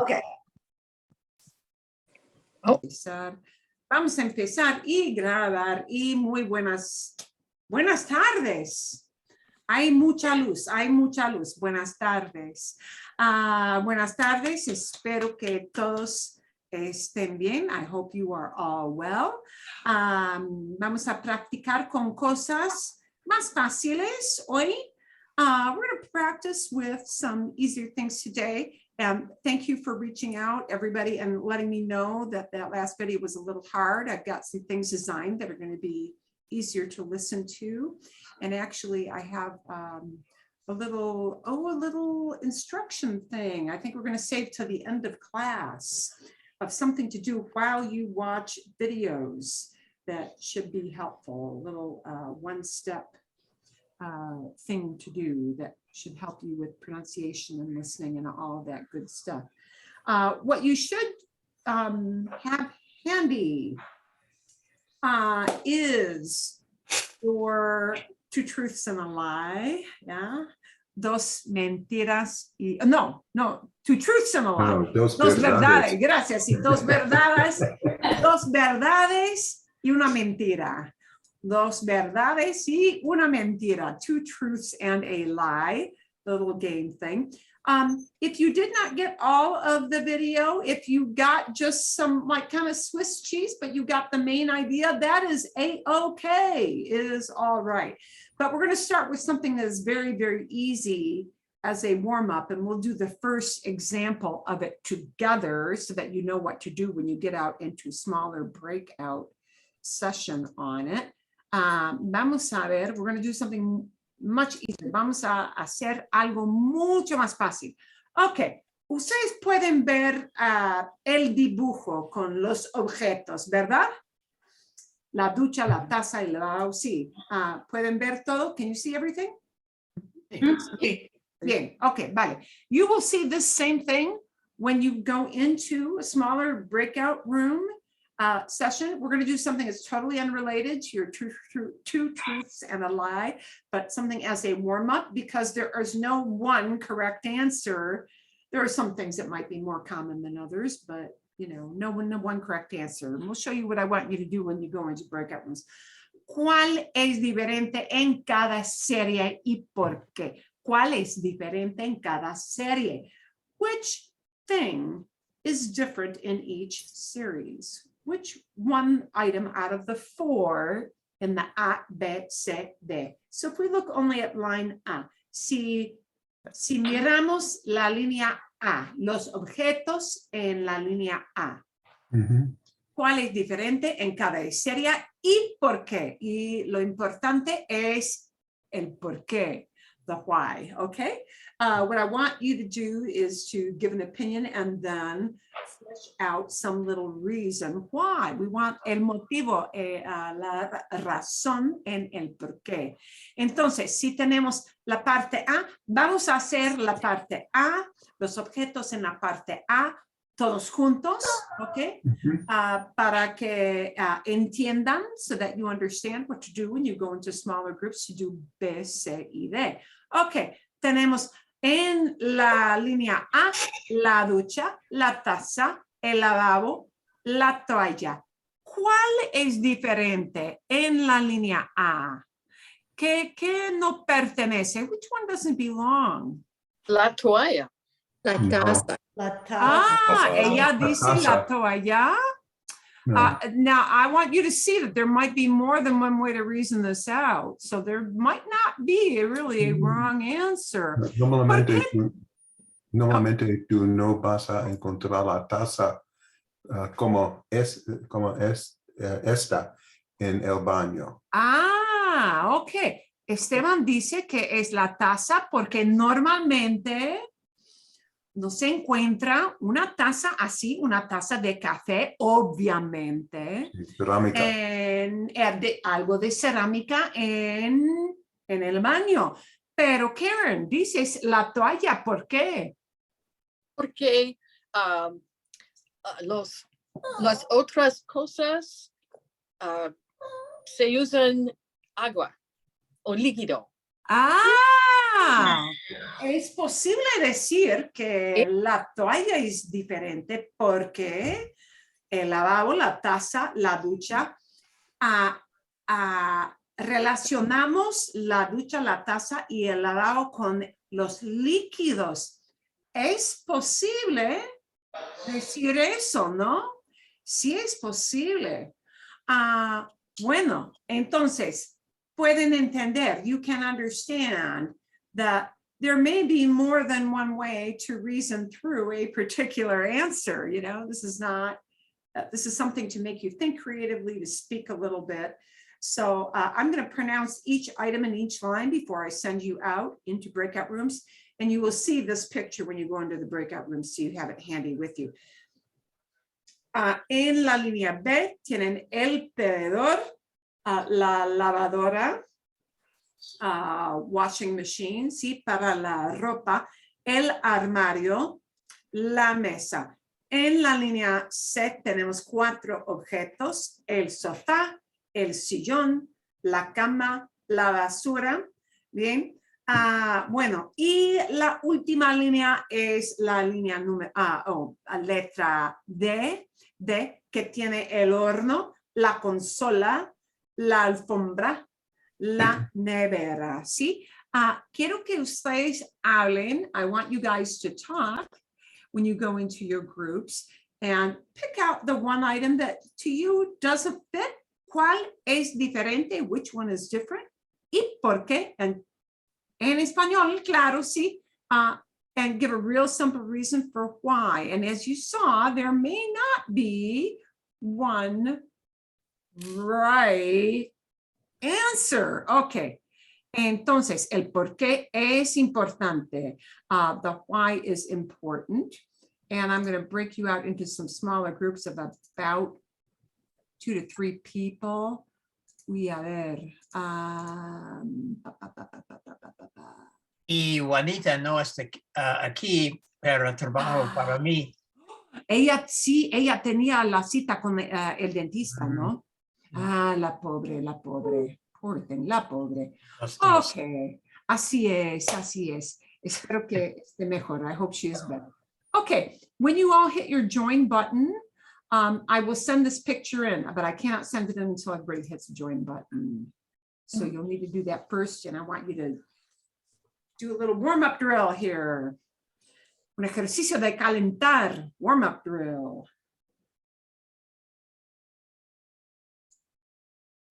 Okay. Vamos a empezar y grabar. Y muy buenas tardes. Hay mucha luz, hay mucha luz. Buenas tardes. Buenas tardes. Espero que todos estén bien. I hope you are all well. Vamos a practicar con cosas más fáciles hoy. We're going to practice with some easier things today. Thank you for reaching out, everybody, and letting me know that last video was a little hard. I've got some things designed that are going to be easier to listen to. And actually, I have a little instruction thing. I think we're going to save till the end of class of something to do while you watch videos that should be helpful. A little one-step thing to do that should help you with pronunciation and listening and all of that good stuff. What you should have handy is your two truths and a lie. Yeah. Dos mentiras y two truths and a lie. No, dos verdades. Gracias. Sí, dos verdades y una mentira. Dos verdades y una mentira. Two truths and a lie. The little game thing. If you did not get all of the video, if you got just some like kind of Swiss cheese, but you got the main idea, that is a-okay. It is all right. But we're going to start with something that is very, very easy as a warm-up, and we'll do the first example of it together so that you know what to do when you get out into smaller breakout session on it. Vamos a ver, we're going to do something much easier. Vamos a hacer algo mucho más fácil. Ok, ustedes pueden ver el dibujo con los objetos, ¿verdad? La ducha, la taza y el lavabo, sí. ¿Pueden ver todo? Can you see everything? Sí. Bien, ok, vale. You will see this same thing when you go into a smaller breakout room session. We're going to do something that's totally unrelated to your two truths and a lie, but something as a warm-up, because there is no one correct answer. There are some things that might be more common than others, but you know, no one correct answer. And we'll show you what I want you to do when you go into breakout rooms. ¿Cuál es diferente en cada serie y por qué? ¿Cuál es diferente en cada serie? Which thing is different in each series? Which one item out of the four in the A, B, C, D? So if we look only at line A, si miramos la línea A, los objetos en la línea A, ¿cuál es diferente en cada serie y por qué? Y lo importante es el por qué. The why, okay? What I want you to do is to give an opinion and then flesh out some little reason why. We want el motivo, la razón en el por qué. Entonces, si tenemos la parte A, vamos a hacer la parte A, los objetos en la parte A, todos juntos, okay? Para que entiendan, so that you understand what to do when you go into smaller groups to do B, C y D. Okay, tenemos en la línea A, la ducha, la taza, el lavabo, la toalla. ¿Cuál es diferente en la línea A? ¿Qué no pertenece? Which one doesn't belong? La toalla. La taza. La taza. Ella dice la toalla. No. Now, I want you to see that there might be more than one way to reason this out. So there might not be really a wrong answer. Normalmente tú no vas a encontrar la taza como esta en el baño. Ok. Esteban dice que es la taza porque normalmente no se encuentra una taza así, una taza de café, obviamente. Cerámica. Algo de cerámica en el baño. Pero Karen, dices la toalla, ¿por qué? Porque las otras cosas se usan agua o líquido. Es posible decir que la toalla es diferente porque el lavabo, la taza, la ducha, relacionamos la ducha, la taza y el lavabo con los líquidos. Es posible decir eso, ¿no? Sí es posible. Bueno, entonces, pueden entender, you can understand that there may be more than one way to reason through a particular answer. You know, this is not, this is something to make you think creatively, to speak a little bit. So I'm going to pronounce each item in each line before I send you out into breakout rooms. And you will see this picture when you go into the breakout rooms, so you have it handy with you. En la línea B tienen el tenedor, la lavadora, washing machine, ¿sí? Para la ropa, el armario, la mesa. En la línea C tenemos 4 objetos: el sofá, el sillón, la cama, la basura. Bien. Bueno, y la última línea es la línea letra D, que tiene el horno, la consola, la alfombra, la nevera, ¿sí? Quiero que ustedes hablen. I want you guys to talk when you go into your groups and pick out the one item that to you doesn't fit. ¿Cuál es diferente? Which one is different? ¿Y por qué? And en español, claro, sí. And give a real simple reason for why. And as you saw, there may not be one right answer. Okay. Entonces, el por qué es importante. The why is important. And I'm going to break you out into some smaller groups of about 2 to 3 people. Y a ver. Y Juanita no está aquí, pero trabajo para mí. Ella sí, ella tenía la cita con el dentista, ¿no? La pobre, la pobre. Poor thing, la pobre. Los dos. Okay, así es, así es. Espero que esté mejor. I hope she is better. Okay, when you all hit your join button, I will send this picture in, but I cannot send it in until everybody hits the join button. So you'll need to do that first, and I want you to do a little warm-up drill here. Un ejercicio de calentar, warm-up drill.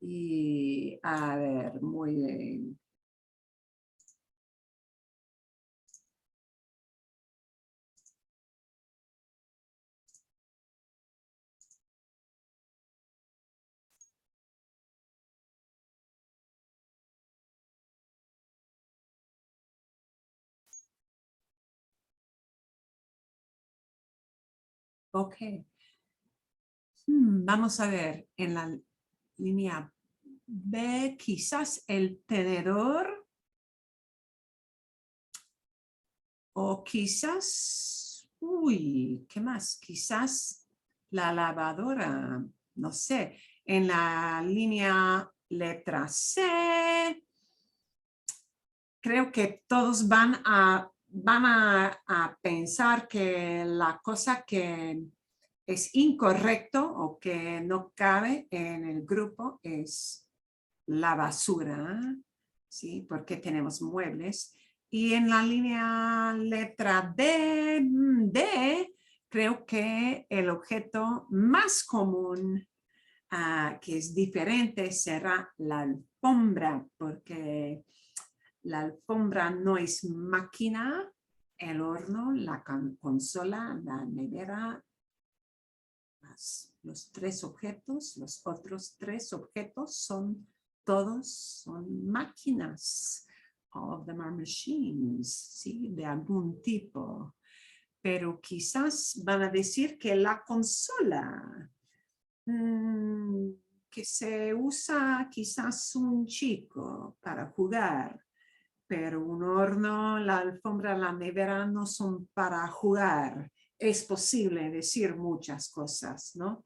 Y a ver, muy bien. Ok. Vamos a ver, en la línea B, quizás el tenedor. O quizás, uy, ¿qué más? Quizás la lavadora, no sé. En la línea letra C, creo que todos van a pensar que la cosa que es incorrecto o que no cabe en el grupo es la basura, ¿sí? Porque tenemos muebles. Y en la línea letra D, creo que el objeto más común que es diferente será la alfombra, porque la alfombra no es máquina, el horno, la consola, la nevera. Los 3 objetos, los otros 3 objetos todos son máquinas. All of them are machines, ¿sí? De algún tipo. Pero quizás van a decir que la consola, que se usa quizás un chico para jugar, pero un horno, la alfombra, la nevera no son para jugar. Es posible decir muchas cosas, ¿no?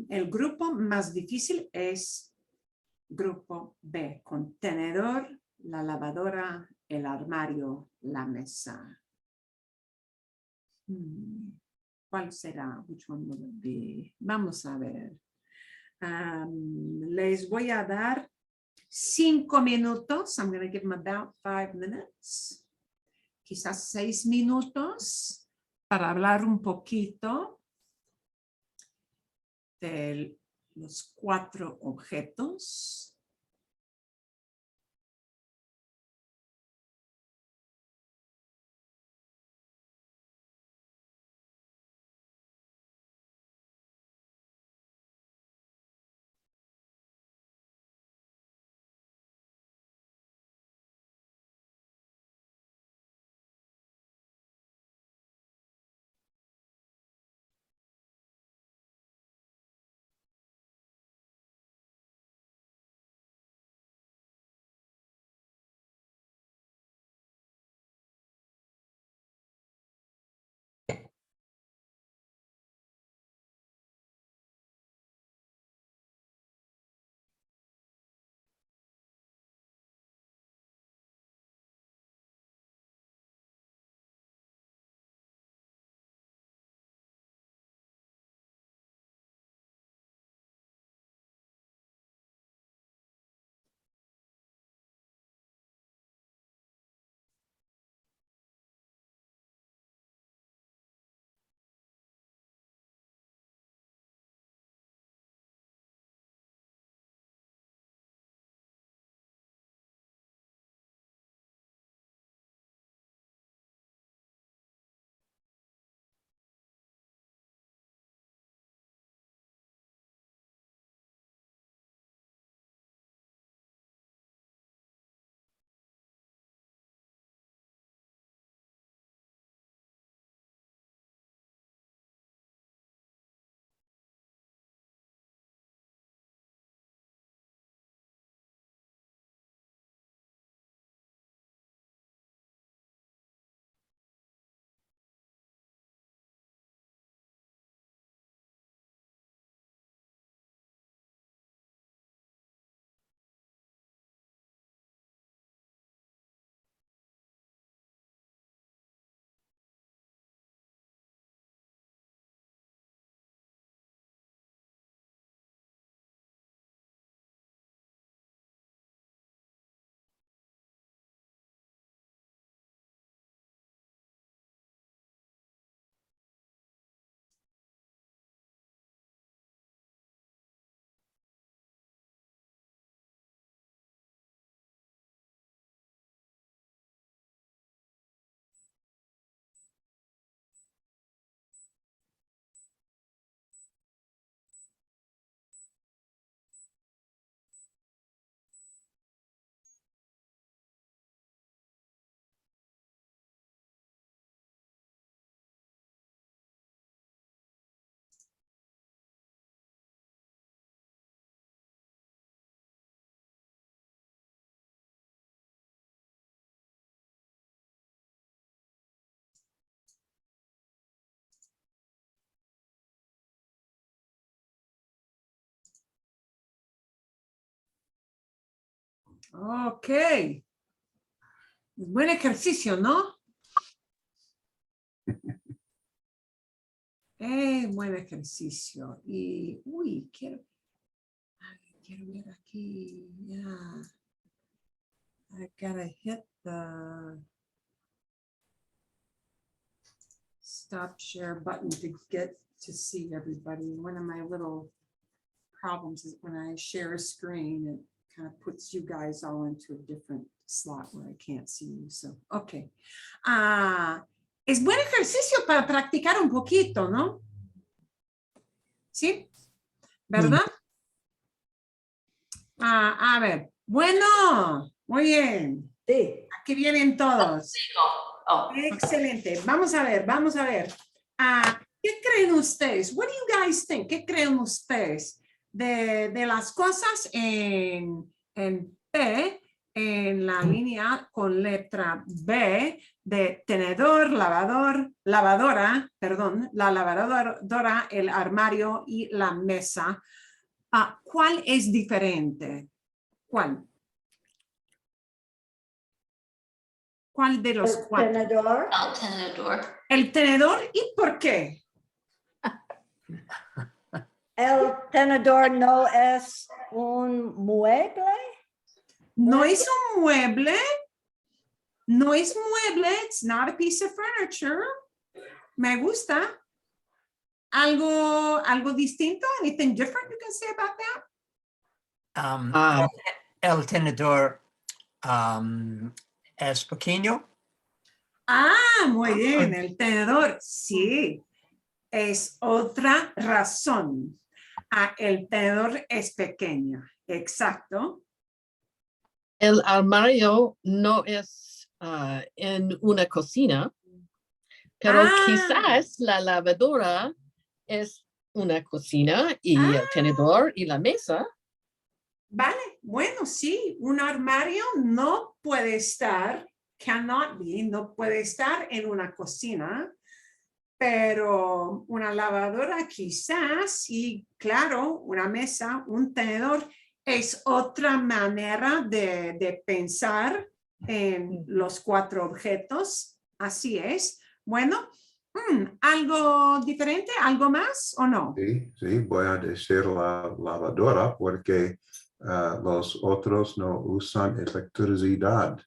El grupo más difícil es grupo B, contenedor, la lavadora, el armario, la mesa. ¿Cuál será? Which one will it be? Vamos a ver. Les voy a dar 5 minutos. I'm going to give them about 5 minutes. Quizás 6 minutos para hablar un poquito de los 4 objetos. Ok. Buen ejercicio, ¿no? Buen ejercicio. Y, uy, quiero ver aquí. Yeah. I gotta hit the stop share button to get to see everybody. One of my little problems is when I share a screen, it kind of puts you guys all into a different slot where I can't see you. So, okay. Es buen ejercicio para practicar un poquito, ¿no? ¿Sí? ¿Verdad? A ver. Bueno, muy bien. Sí. Aquí vienen todos. Oh. Excelente. Vamos a ver, vamos a ver. ¿Qué creen ustedes? What do you guys think? ¿Qué creen ustedes de las cosas en P, en la línea con letra B de tenedor, lavadora, perdón, la lavadora, el armario y la mesa? ¿Cuál es diferente? ¿Cuál? ¿Cuál de los El cuatro? tenedor. El tenedor. El tenedor, ¿y por qué? El tenedor no es un mueble. No es un mueble. No es mueble. It's not a piece of furniture. Me gusta. Algo distinto? Anything different you can say about that? Ah, El tenedor es pequeño. Ah, muy bien. El tenedor, sí. Es otra razón. Ah, el tenedor es pequeño. Exacto. el armario no es en una cocina, pero Ah. quizás la lavadora es una cocina y el tenedor y la mesa. Vale, bueno, sí, un armario no puede estar, cannot be, no puede estar en una cocina, pero una lavadora quizás, y claro, una mesa, un tenedor, es otra manera de pensar en los cuatro objetos, así es. Bueno, ¿algo diferente, algo más o no? Sí, voy a decir la lavadora porque los otros no usan electricidad.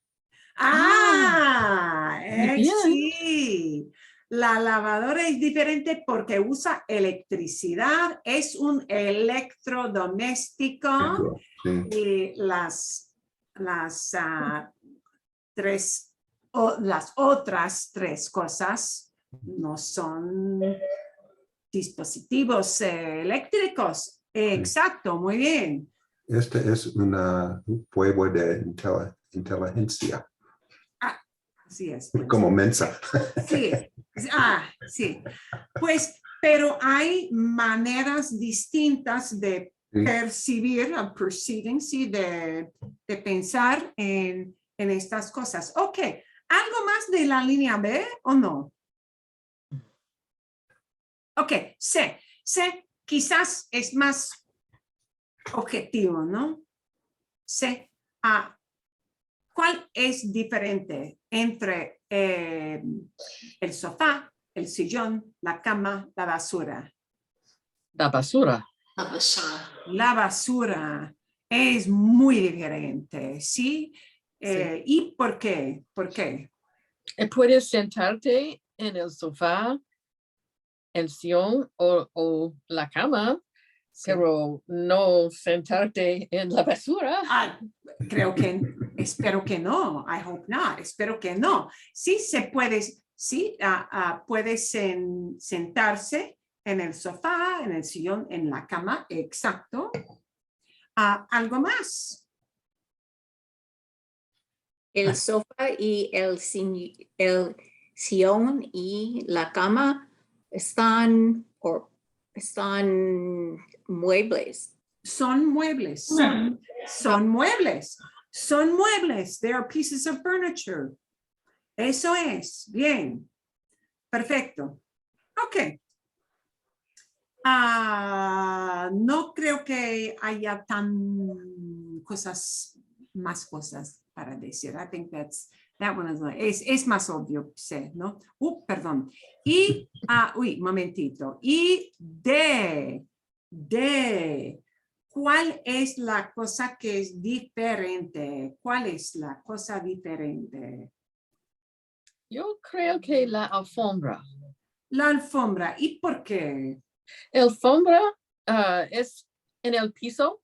muy bien. Sí. La lavadora es diferente porque usa electricidad, es un electrodoméstico Sí, y las otras tres cosas no son dispositivos eléctricos. Exacto, muy bien. este es un juego de inteligencia, Así es. como mensa. Sí, sí. Pues, pero hay maneras distintas de Sí. percibir, perceiving, sí, de pensar en estas cosas. Ok, ¿algo más de la línea B o no? Ok, C, quizás es más objetivo, ¿no? C, ¿cuál es diferente entre el sofá, el sillón, la cama, la basura? La basura. La basura. La basura es muy diferente, ¿sí? ¿Y por qué? ¿Por qué? Puedes sentarte en el sofá, el sillón o la cama, Sí. pero no sentarte en la basura. Espero que no. I hope not. Espero que no. Sí se puede, sí, puedes sentarse en el sofá, en el sillón, en la cama, exacto. ¿Algo más? El sofá y el sillón y la cama están muebles. Son muebles. Son muebles. Son muebles. They are pieces of furniture. Eso es. Bien. Perfecto. Ok. No creo que haya más cosas para decir. I think that one es más obvio, sí, ¿no? Perdón. Y, momentito. Y ¿cuál es la cosa que es diferente? ¿Cuál es la cosa diferente? Yo creo que la alfombra. La alfombra. ¿Y por qué? La alfombra es en el piso,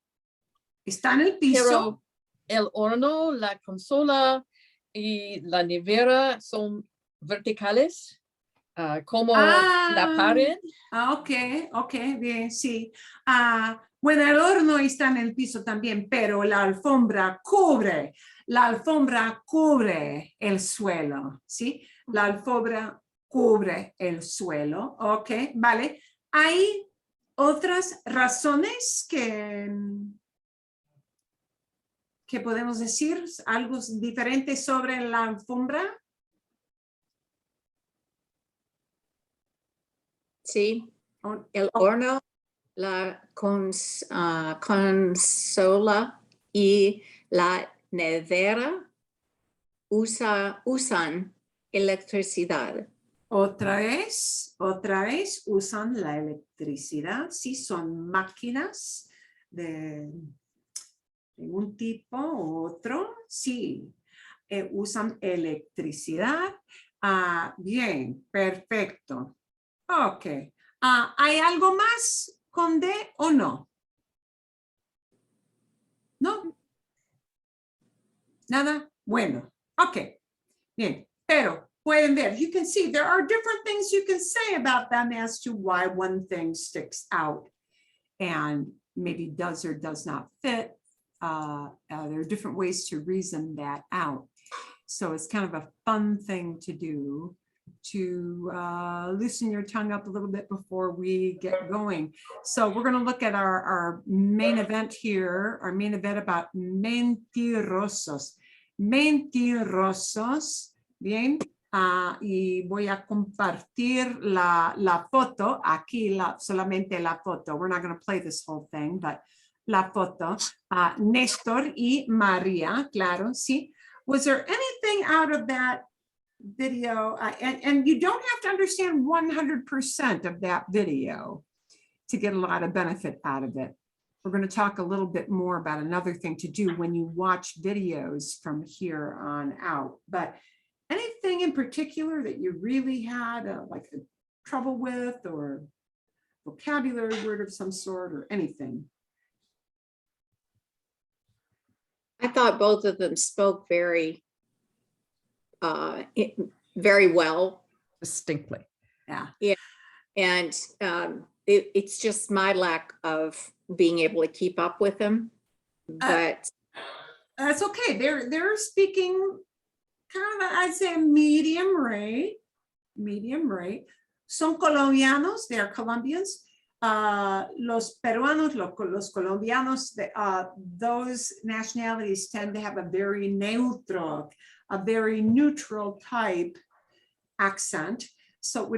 Está en el piso. pero el horno, la consola y la nevera son verticales, como la pared. Ok, bien, sí. Bueno, el horno está en el piso también, pero la alfombra cubre el suelo, ¿sí? La alfombra cubre el suelo, ok, vale. ¿Hay otras razones que podemos decir? ¿Algo diferente sobre la alfombra? Sí, el horno, la consola y La nevera usan electricidad. Otra vez, usan la electricidad. Sí, son máquinas de un tipo u otro. Sí, usan electricidad. Bien, perfecto. Ok. ¿Hay algo más con D o no? ¿No? ¿Nada? Bueno, ok. Bien, pero pueden ver, you can see there are different things you can say about them as to why one thing sticks out and maybe does or does not fit. There are different ways to reason that out. So it's kind of a fun thing to do to loosen your tongue up a little bit before we get going. So we're going to look at our main event here, our main event about mentirosos. Mentirosos, bien, y voy a compartir la foto, aquí solamente la foto. We're not going to play this whole thing, but la foto. Néstor y María, claro, sí. Was there anything out of that video? And you don't have to understand 100% of that video to get a lot of benefit out of it. We're going to talk a little bit more about another thing to do when you watch videos from here on out. But anything in particular that you really had like a trouble with, or vocabulary word of some sort, or anything? I thought both of them spoke very well. Distinctly. Yeah. And it's just my lack of being able to keep up with them. But That's okay. They're speaking kind of, I'd say, medium rate. Son colombianos, they're Colombians. Los peruanos, los colombianos, those nationalities tend to have a very neutral type accent. So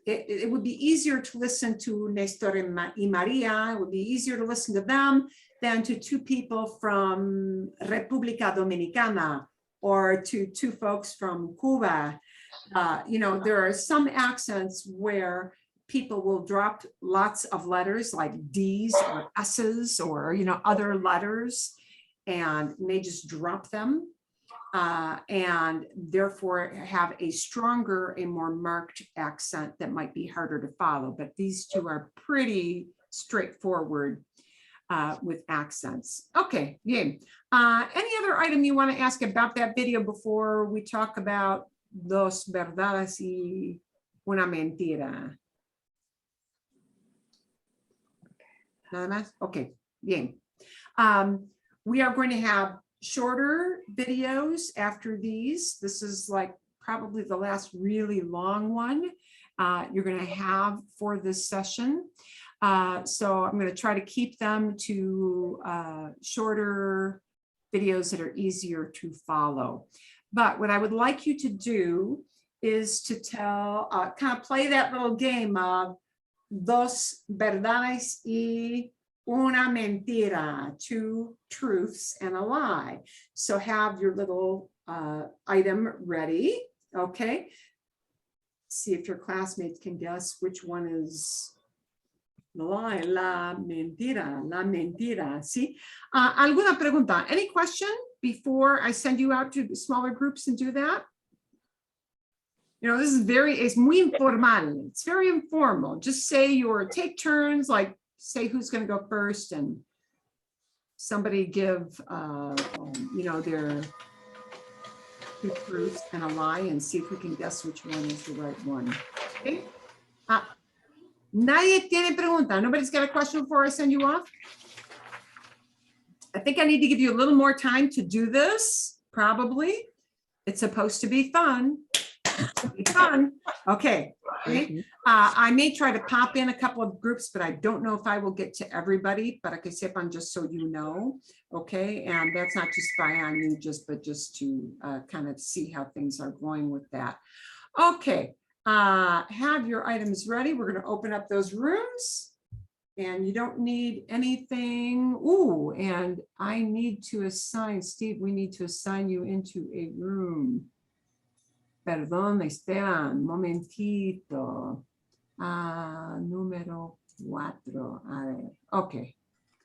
it would be easier to listen to Néstor y María. It would be easier to listen to them than to two people from República Dominicana or to two folks from Cuba. There are some accents where people will drop lots of letters like D's or S's or, other letters, and they just drop them. And therefore have a more marked accent that might be harder to follow. But these two are pretty straightforward with accents. Okay, bien. Any other item you want to ask about that video before we talk about dos verdades y una mentira? Nada más? Okay, bien. We are going to have shorter videos after these. This is like probably the last really long one you're going to have for this session. So I'm going to try to keep them to shorter videos that are easier to follow. But what I would like you to do is to kind of play that little game of dos verdades y una mentira, two truths and a lie. So have your little item ready, okay? See if your classmates can guess which one is the lie, la mentira, ¿sí? ¿Alguna pregunta? Any question before I send you out to smaller groups and do that? This is it's muy informal. It's very informal. Just take turns, like say who's going to go first, and somebody give, their two truths and a lie, and see if we can guess which one is the right one. Okay. Nadie tiene pregunta. Nobody's got a question before I send you off? I think I need to give you a little more time to do this, probably. It's supposed to be fun. Okay. I may try to pop in a couple of groups, but I don't know if I will get to everybody, para que sepan, just so you know. Okay. And that's not to spy on you, but just to kind of see how things are going with that. Okay. Have your items ready. We're going to open up those rooms. And you don't need anything. Ooh, and I need to assign, Steve, we need to assign you into a room. Perdón, Esteban, momentito. Número 4. A ver, ok.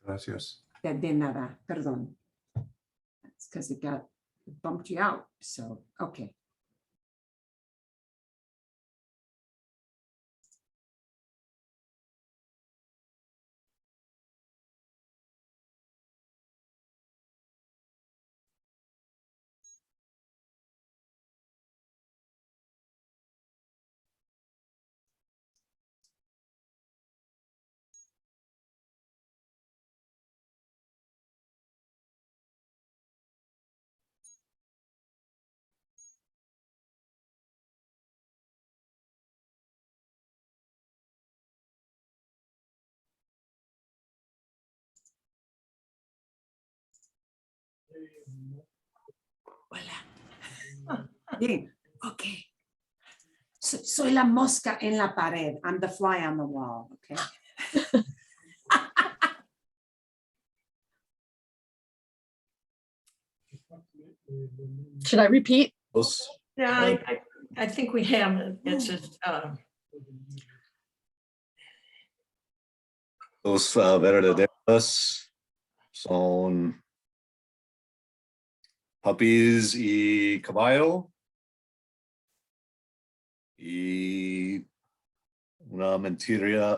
Gracias. De nada, perdón. That's because it bumped you out. So, okay. Hola. Bien, ok. Soy la mosca en la pared. I'm the fly on the wall, okay? Should I repeat? Yeah, I think we have it. It's just, Los verdaderos son puppies y caballo. Y una mentira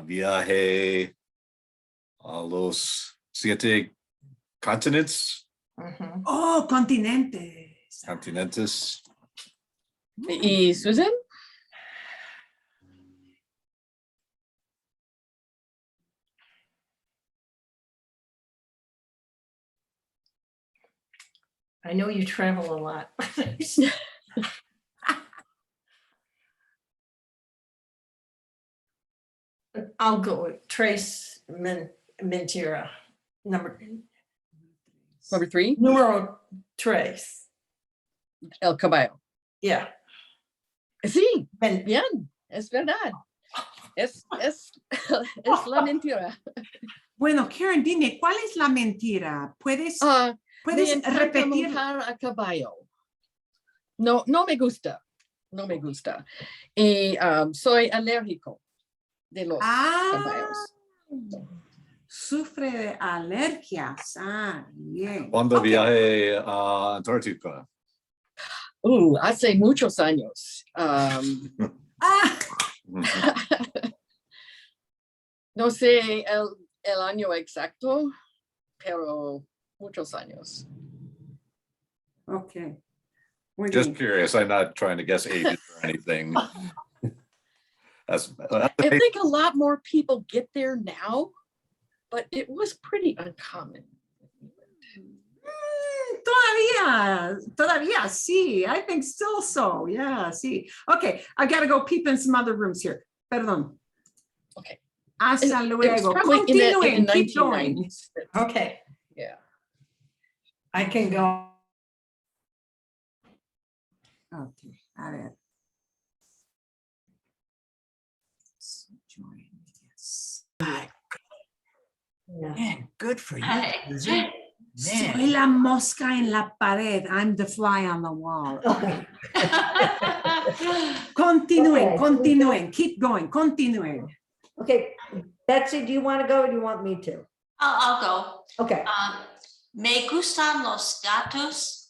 viaje a los 7 continentes. Oh, continentes. Continentes. ¿Y Susan? I know you travel a lot. I'll go with Trace Mentira. Number 3, numero Trace. El caballo. Yeah. Sí, Men- bien, es verdad. Es la mentira. Bueno, Karen, dime, ¿cuál es la mentira? ¿Puedes Me encanta repetir? montar a caballo. No me gusta. No me gusta. Y soy alérgico de los caballos. Sufre de alergias. Bien. Cuando Ok. viaje a Antártica. Hace muchos años. No sé el año exacto, pero muchos años. Ok. Muy Just bien. curious. I'm not trying to guess ages or anything. That's I think a lot more people get there now, but it was pretty uncommon. Todavía, sí. I think still so. Yeah, sí. Okay, I gotta go peep in some other rooms here. Perdón. Okay. Hasta It was luego. probably in the Continúen, keep going. 1990s. Okay, Yeah. I can go. Okay, a ver. Join, yes. Yeah. Man, good for you, Hey, Susan. Soy Man. la mosca en la pared. I'm the fly on the wall. Okay. Continúen, Okay, continúen. Keep going, continúen. Okay, Betsy, do you want to go or do you want me to? I'll go. Okay, Me gustan los gatos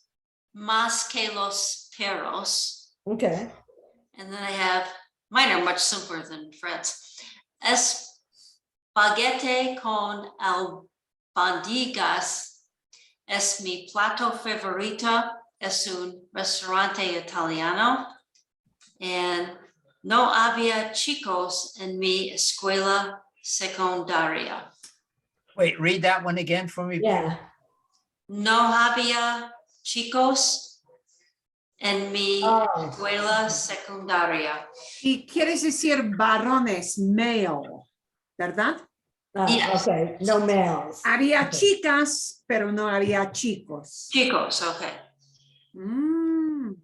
más que los perros. okay. And then I have, mine are much simpler than Fred's. Espaguete con albóndigas es mi plato favorito. Es un restaurante italiano. And no había chicos en mi escuela secundaria. Wait, read that one again for me. Yeah. No había chicos en mi Oh. escuela secundaria. Y quieres decir varones, male, ¿verdad? Yes. Okay, no males. Había Okay. chicas, pero no había chicos. Chicos, okay. Mm.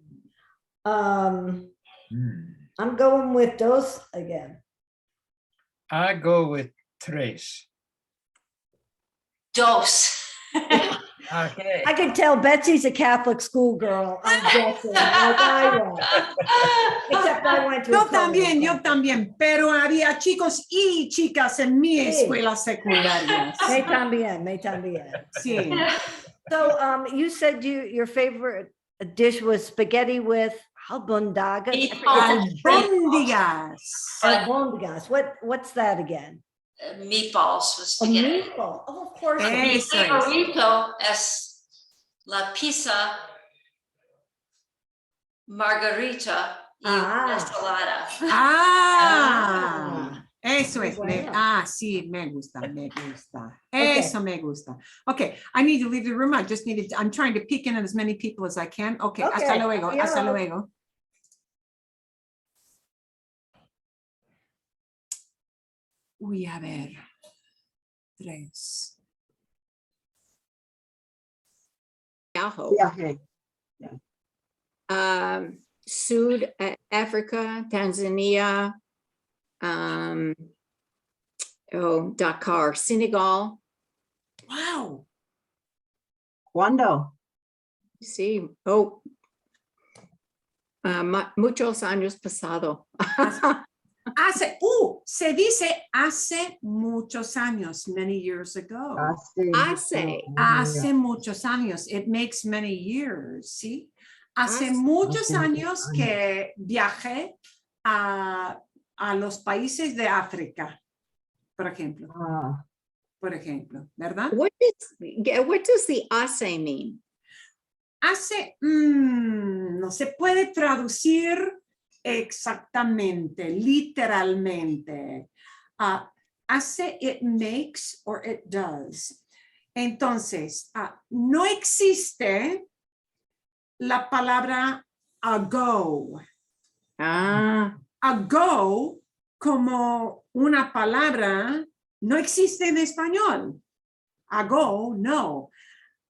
I'm going with those again. I go with tres. Dos. Okay. I can tell Betsy's a Catholic schoolgirl. I'm guessing, like I was. Except I went to. Yo a también, yo Catholic. también, pero había chicos y chicas en mi Sí. escuela secundaria. Me también, me también. Sí. So, you said your favorite dish was spaghetti with albondigas. Albóndigas. Albondigas. What's that again? Meatballs with A spaghetti. meatball. Oh, of course. Mi Eso es. favorito es la pizza margarita y ensalada. Ah, eso Muy es. bueno. Sí, me gusta, me gusta. Okay. Eso me gusta. Okay, I need to leave the room. I'm trying to peek in at as many people as I can. Okay, hasta Okay, luego, adiós. hasta luego. Uy, a ver. 3. Yahoo. Sud Africa, Tanzania, Dakar, Senegal. Wow. ¿Cuándo? Sí, muchos años pasado. Se dice hace muchos años, many years ago. Hace muchos años. It makes many years, ¿sí? Hace muchos años que viajé a los países de África, por ejemplo. Por ejemplo, ¿verdad? What does the hace mean? Hace, no se puede traducir exactamente, literalmente. Hace, it makes or it does. Entonces, no existe la palabra ago. Ago como una palabra no existe en español. Ago, no.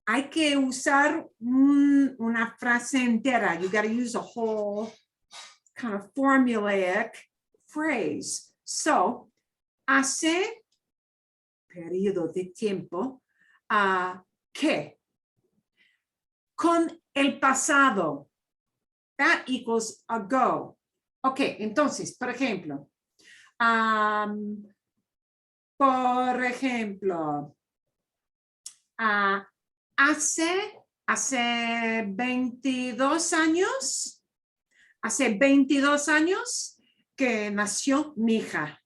Hay que usar una frase entera. You got to use a whole kind of formulaic phrase. So, hace periodo de tiempo que con el pasado. That equals ago. Ok, entonces, por ejemplo, hace 22 años, que nació mi hija.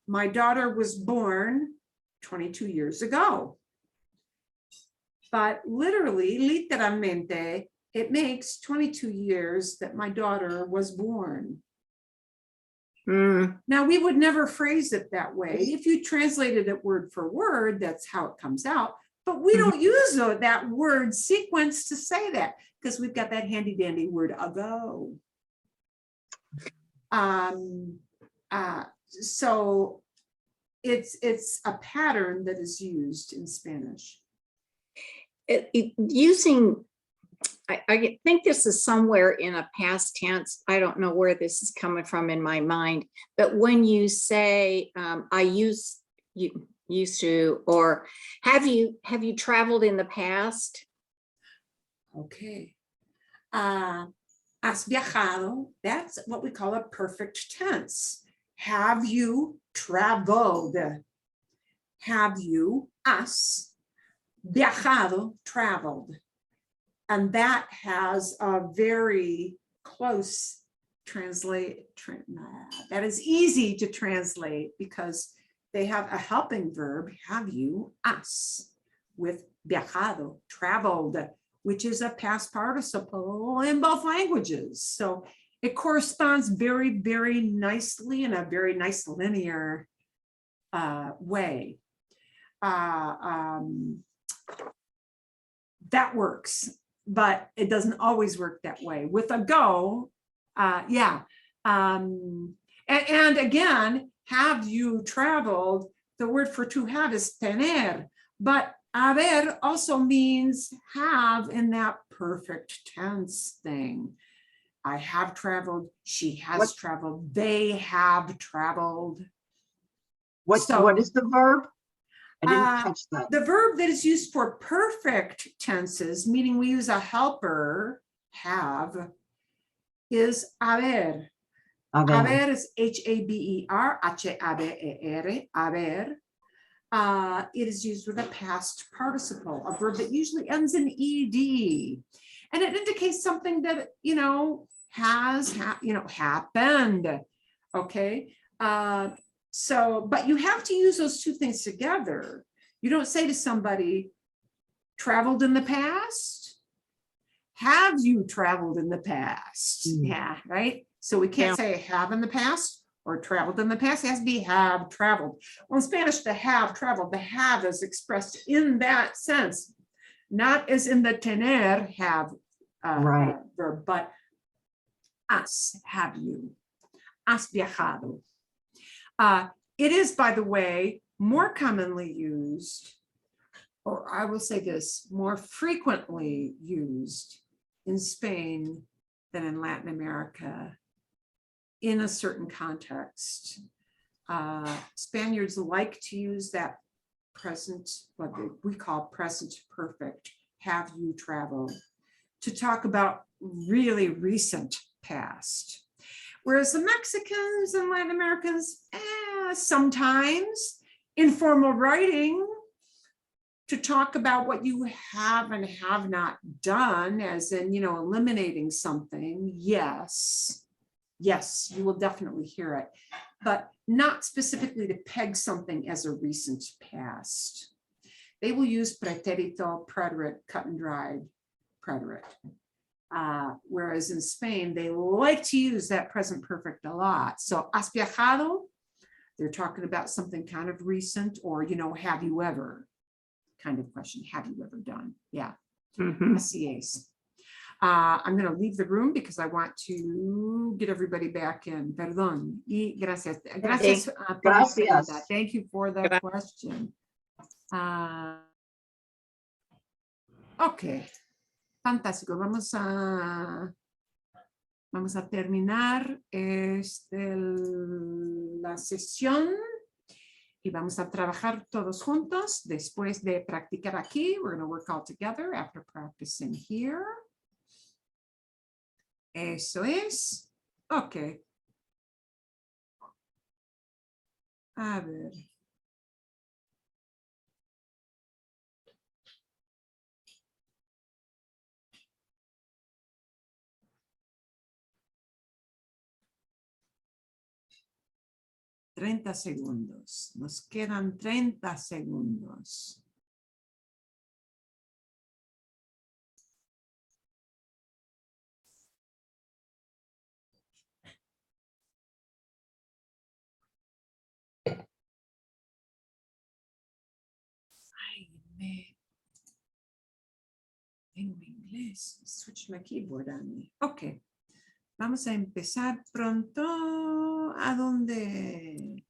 My daughter was born 22 years ago. But literalmente, it makes 22 years that my daughter was born. Now, we would never phrase it that way. If you translated it word for word, that's how it comes out. But we don't use that word sequence to say that because we've got that handy dandy word ago. So it's a pattern that is used in Spanish. I think this is somewhere in a past tense. I don't know where this is coming from in my mind, but when you say I used to, or have you traveled in the past? Okay. Has viajado, that's what we call a perfect tense. Have you traveled? Have you, has, viajado, traveled. And that has a very close that is easy to translate because they have a helping verb, have you, has, with viajado, traveled, which is a past participle in both languages. So it corresponds very, very nicely in a very nice linear way. That works, but it doesn't always work that way. With a go, yeah. And again, have you traveled? The word for to have is tener, but haber also means have in that perfect tense thing. I have traveled, she has What- traveled, they have traveled. What So- is the verb? I didn't Uh, catch that. The verb that is used for perfect tenses, meaning we use a helper, have, is haber. A ver. Haber is H-A-B-E-R, H-A-B-E-R, haber. It is used with a past participle, a verb that usually ends in ed. And it indicates something that, has, happened. Okay. So, but you have to use those two things together. You don't say to somebody, traveled in the past? Have you traveled in the past? Mm. Yeah, right? So we can't say have in the past or traveled in the past. It has to be have traveled. Well, in Spanish, the have traveled, the have is expressed in that sense, not as in the tener have Right. verb, but has, have you, has viajado. It is, by the way, more commonly used, or I will say this, more frequently used in Spain than in Latin America in a certain context. Spaniards like to use that present, what we call present perfect, have you traveled, to talk about really recent past. Whereas the Mexicans and Latin Americans, sometimes informal writing to talk about what you have and have not done, as in, eliminating something. Yes, you will definitely hear it, but not specifically to peg something as a recent past. They will use pretérito, preterite, cut and dried preterite. Whereas in Spain, they like to use that present perfect a lot. So, has viajado, they're talking about something kind of recent, or, have you ever kind of question. Have you ever done? Yeah. Así es. I'm going to leave the room because I want to get everybody back in. Perdón. Y gracias. Gracias. Por la Gracias. pregunta. Thank you for the Gra- question. Ok. Fantástico. Vamos a terminar la sesión y vamos a trabajar todos juntos después de practicar aquí. We're going to work all together after practicing here. Eso es. Ok. A ver. $30 segundos. Nos quedan 30 segundos. Ay, tengo inglés. Switch my keyboard on me. Ok. Vamos a empezar pronto. ¿A dónde?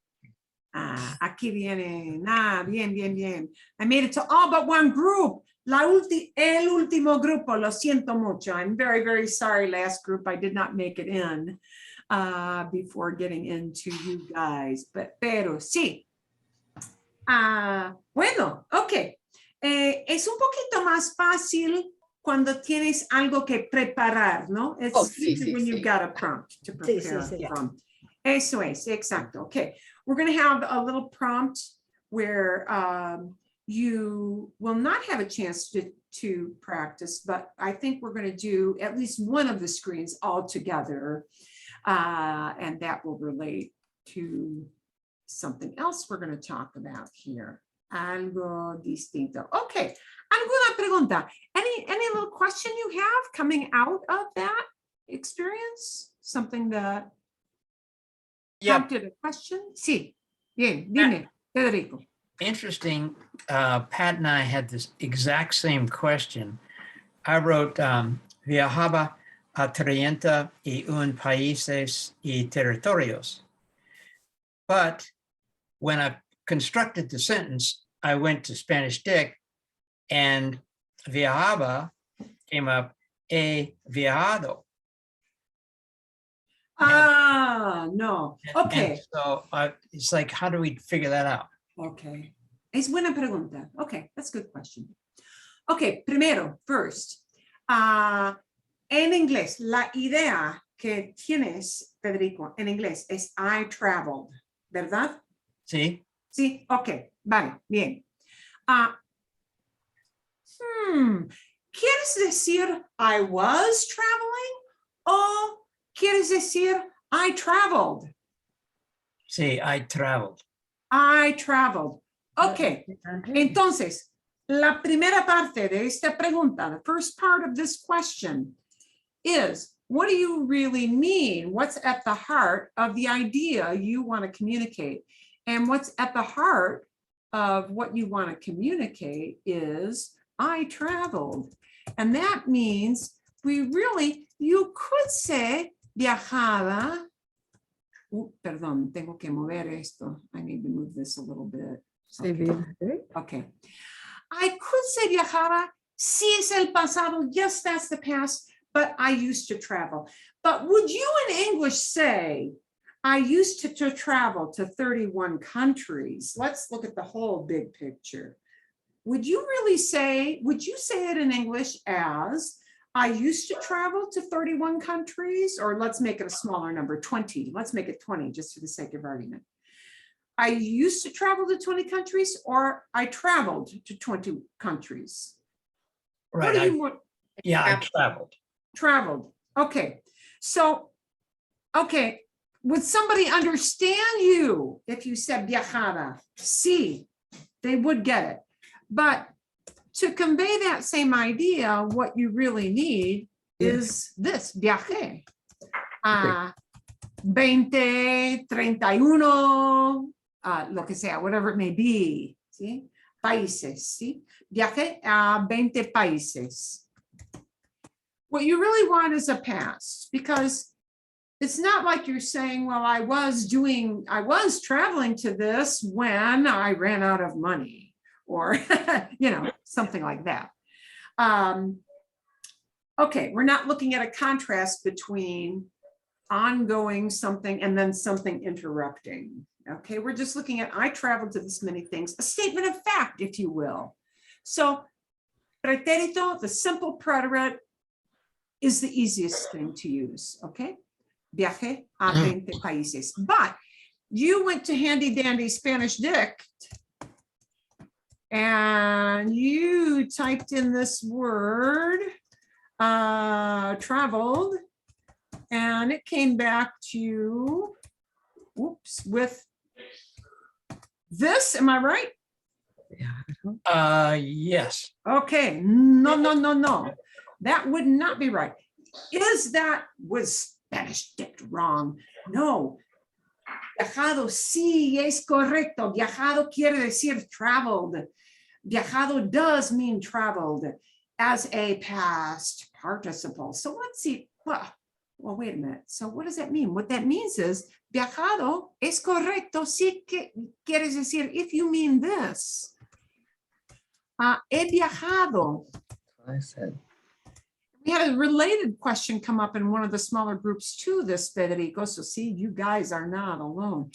Aquí viene. Bien. I made it to all but one group. El último grupo. Lo siento mucho. I'm very, very sorry. Last group, I did not make it in before getting into you guys. Pero sí. Bueno, ok. Es un poquito más fácil cuando tienes algo que preparar, ¿no? It's Sí, easier when you've got a prompt to prepare sí. from. Eso es, exacto. Okay, we're going to have a little prompt where you will not have a chance to practice, but I think we're going to do at least one of the screens all together, and that will relate to something else we're going to talk about here. Algo distinto. Okay, alguna pregunta? Any little question you have coming out of that experience? Something that prompted a question? Sí. Bien, dime, Federico. Interesting. Pat and I had this exact same question. I wrote viajaba a 31 países y territorios. But when I constructed the sentence, I went to Spanish Dick and viajaba came up, he viajado. No. And Okay. so it's like, how do we figure that out? Okay. Es buena pregunta. Okay, that's a good question. Okay, primero, first, en inglés, la idea que tienes, Federico, en inglés es I traveled, ¿verdad? See? Sí, ok, vale, bien. ¿Quieres decir I was traveling o quieres decir I traveled? See, I traveled. I traveled. Ok, entonces, la primera parte de esta pregunta, the first part of this question is, what do you really mean? What's at the heart of the idea you want to communicate? And what's at the heart of what you want to communicate is, I traveled. And that means you could say viajaba. Perdón, tengo que mover esto. I need to move this a little bit. Okay. I could say viajaba, si es el pasado, yes, that's the past, but I used to travel. But would you in English say, I used to travel to 31 countries? Let's look at the whole big picture. Would you say it in English as, I used to travel to 31 countries, or let's make it a smaller number, 20. Let's make it 20 just for the sake of argument. I used to travel to 20 countries, or I traveled to 20 countries. Right. I traveled. Traveled. Okay. So, okay. Would somebody understand you if you said viajada? Sí, they would get it. But to convey that same idea, what you really need is this, viajé. 20, 31, lo que sea, whatever it may be, ¿sí? Países, ¿sí? Viajé a 20 países. What you really want is a past, because it's not like you're saying, well, I was traveling to this when I ran out of money, or, something like that. Okay, we're not looking at a contrast between ongoing something and then something interrupting. Okay, we're just looking at, I traveled to this many things, a statement of fact, if you will. So, pretérito, the simple preterite, is the easiest thing to use, okay? Viaje a 20 países. But you went to handy dandy Spanish Dict and you typed in this word, traveled, and it came back to, with this, am I right? Yes. Okay, no. That would not be right. Was Spanish Dict wrong? No. Viajado, sí, es correcto. Viajado quiere decir traveled. Viajado does mean traveled as a past participle. So let's see. Well, wait a minute. So what does that mean? What that means is, viajado es correcto. Sí, quieres decir, if you mean this. He viajado. I said. We had a related question come up in one of the smaller groups to this, Federico. So see, you guys are not alone.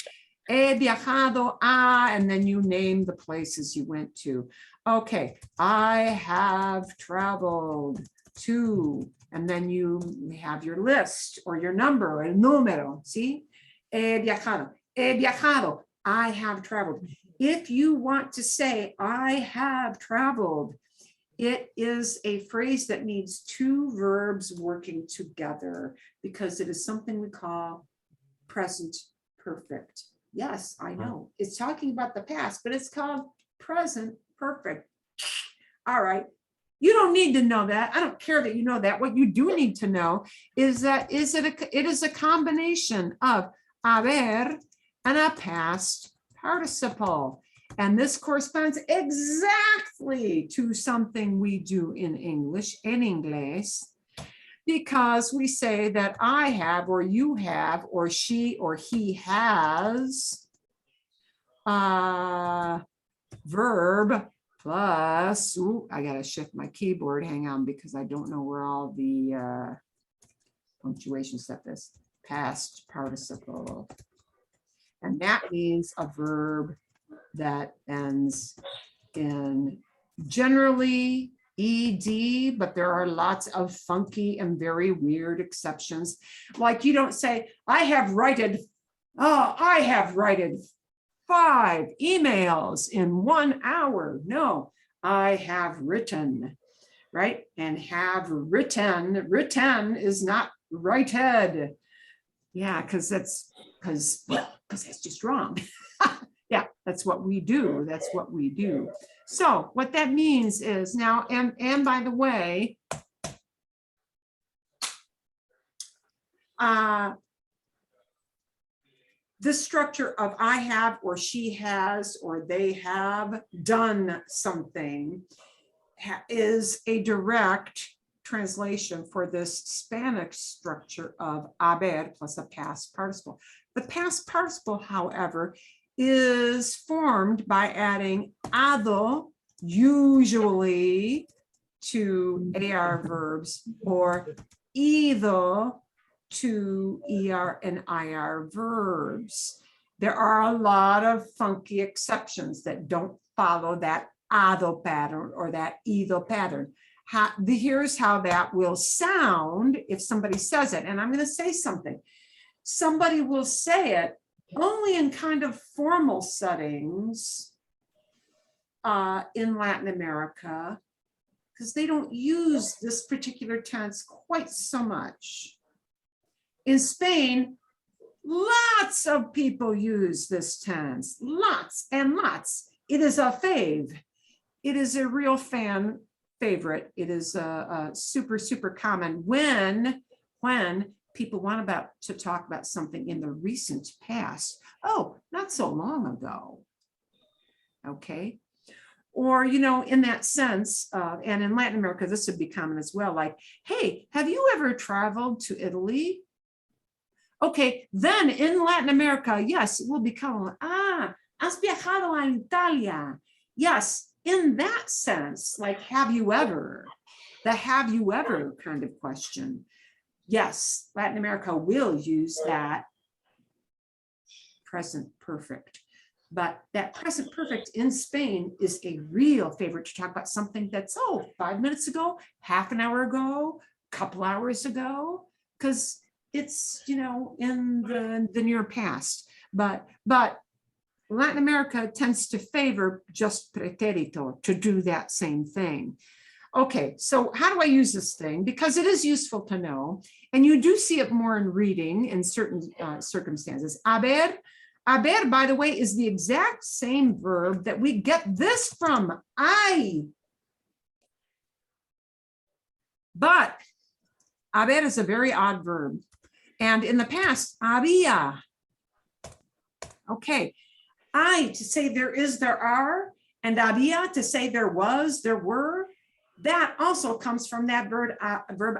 He viajado a, and then you name the places you went to. Okay, I have traveled to, and then you have your list or your number, el número, see? He viajado, I have traveled. If you want to say, I have traveled, it is a phrase that needs two verbs working together because it is something we call present perfect. Yes, I know. It's talking about the past, but it's called present perfect. All right. You don't need to know that. I don't care that you know that. What you do need to know is that it is a combination of haber and a past participle. And this corresponds exactly to something we do in English, en inglés, because we say that I have, or you have, or she or he has, verb plus, I gotta shift my keyboard, hang on, because I don't know where all the punctuation stuff is. past participle. And that means a verb that ends in generally ed, but there are lots of funky and very weird exceptions. Like you don't say, I have righted 5 emails in 1 hour. No, I have written, right? And have written is not righted. Yeah, because that's just wrong. Yeah, that's what we do. That's what we do. So what that means is now, and by the way, this structure of I have, or she has, or they have done something is a direct translation for this Spanish structure of haber plus a past participle. The past participle, however, is formed by adding ado, usually to AR verbs, or ido to ER and IR verbs. There are a lot of funky exceptions that don't follow that ado pattern or that ido pattern. Here's how that will sound if somebody says it. And I'm going to say something. Somebody will say it only in kind of formal settings in Latin America, because they don't use this particular tense quite so much. In Spain, lots of people use this tense, lots and lots. It is a fave. It is a real fan favorite. It is a super, super common when people want to talk about something in the recent past. Oh, not so long ago. Okay. Or, you know, in that sense, and in Latin America, this would be common as well. Like, hey, have you ever traveled to Italy? Okay, then in Latin America, yes, it will become, has viajado a Italia? Yes, in that sense, like, have you ever? The have you ever kind of question. Yes, Latin America will use that present perfect. But that present perfect in Spain is a real favorite to talk about something that's, 5 minutes ago, half an hour ago, couple hours ago, because it's, you know, in the near past. But Latin America tends to favor just pretérito to do that same thing. Okay, so how do I use this thing? Because it is useful to know, and you do see it more in reading in certain circumstances. Haber, by the way, is the exact same verb that we get this from, I. But haber is a very odd verb. And in the past, había. Okay, I to say there is, there are, and había to say there was, there were. That also comes from that verb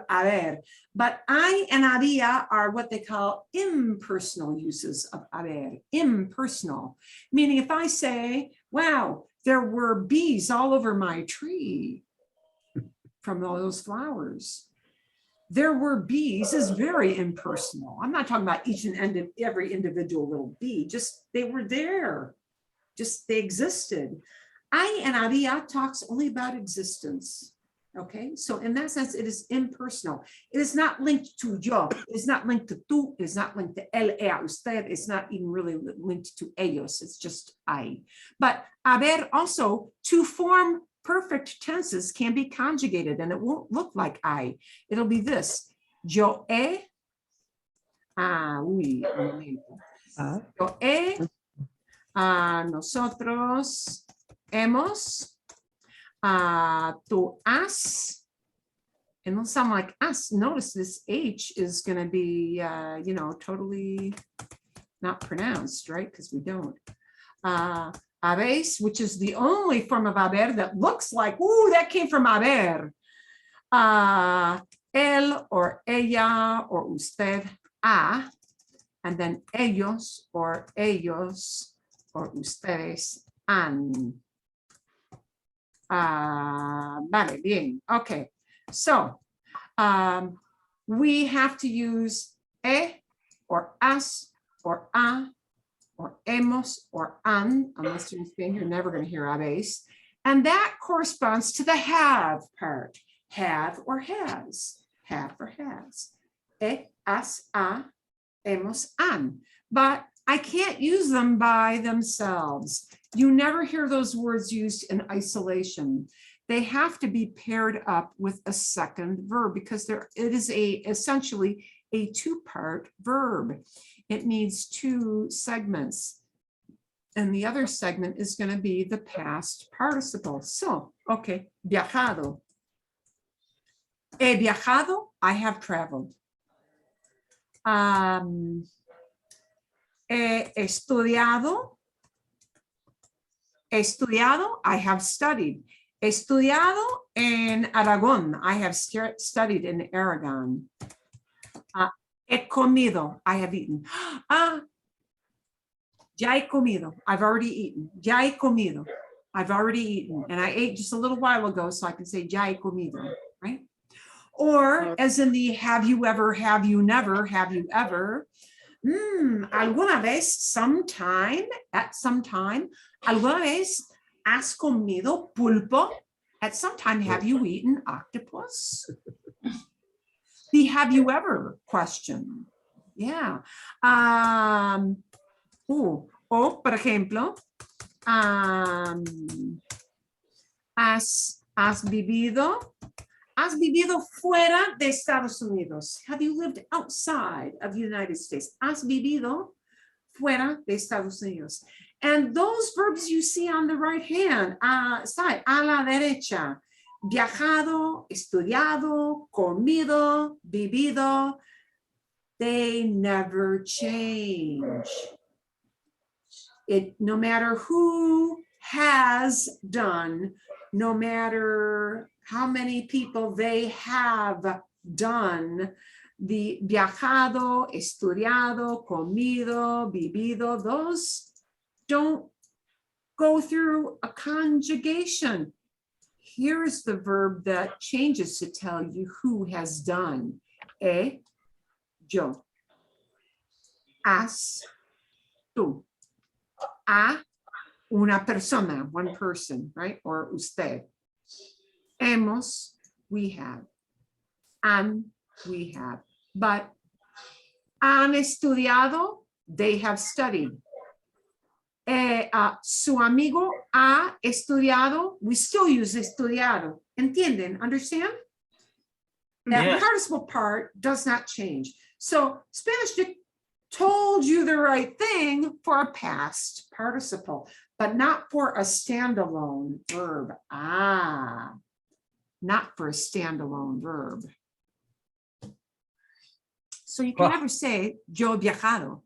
haber. But I and había are what they call impersonal uses of haber, impersonal. Meaning if I say, wow, there were bees all over my tree from all those flowers. There were bees is very impersonal. I'm not talking about each and every individual little bee, just they were there, just they existed. I and había talks only about existence. Okay, so in that sense, it is impersonal. It is not linked to yo. It's not linked to tú. It's not linked to él, ella, usted. It's not even really linked to ellos. It's just I. But haber also, to form perfect tenses, can be conjugated, and it won't look like I. It'll be this. Yo he. Yo he. Nosotros hemos. Tú has. It don't sound like us. Notice this H is going to be, you know, totally not pronounced, right? Because we don't. Habéis, which is the only form of haber that looks like, ooh, that came from haber. Él or ella or usted ha, and then ellos or ellos or ustedes han. Vale, bien. Okay, so we have to use or as, or a, or hemos, or han, unless you're in Spain, you're never going to hear habéis. And that corresponds to the have part, have or has, have or has. As, a, hemos, han. But I can't use them by themselves. You never hear those words used in isolation. They have to be paired up with a second verb because it is essentially a two-part verb. It needs two segments. And the other segment is going to be the past participle. So, okay, viajado. He viajado, I have traveled. He estudiado. Estudiado, I have studied. Estudiado en Aragón, I have studied in Aragon. He comido, I have eaten. Ya he comido, I've already eaten. Ya he comido, I've already eaten. And I ate just a little while ago, so I can say ya he comido, right? Or as in the have you ever, have you never, have you ever. Alguna vez, sometime, at some time, alguna vez has comido pulpo? At some time, have you eaten octopus? The have you ever question. Yeah. O, por ejemplo, has vivido fuera de Estados Unidos. Have you lived outside of the United States? Has vivido fuera de Estados Unidos. And those verbs you see on the right hand side, a la derecha, viajado, estudiado, comido, vivido, they never change. No matter who has done, no matter how many people they have done, the viajado, estudiado, comido, vivido, those don't go through a conjugation. Here's the verb that changes to tell you who has done. Yo. Has, tú. A, una persona, one person, right? Or usted. Hemos, we have. Han, we have. But han estudiado, they have studied. Su amigo ha estudiado, we still use estudiado. ¿Entienden? Understand? That Yes. participle part does not change. So Spanish told you the right thing for a past participle, but not for a standalone verb. Not for a standalone verb. So you can Well- never say, yo he viajado.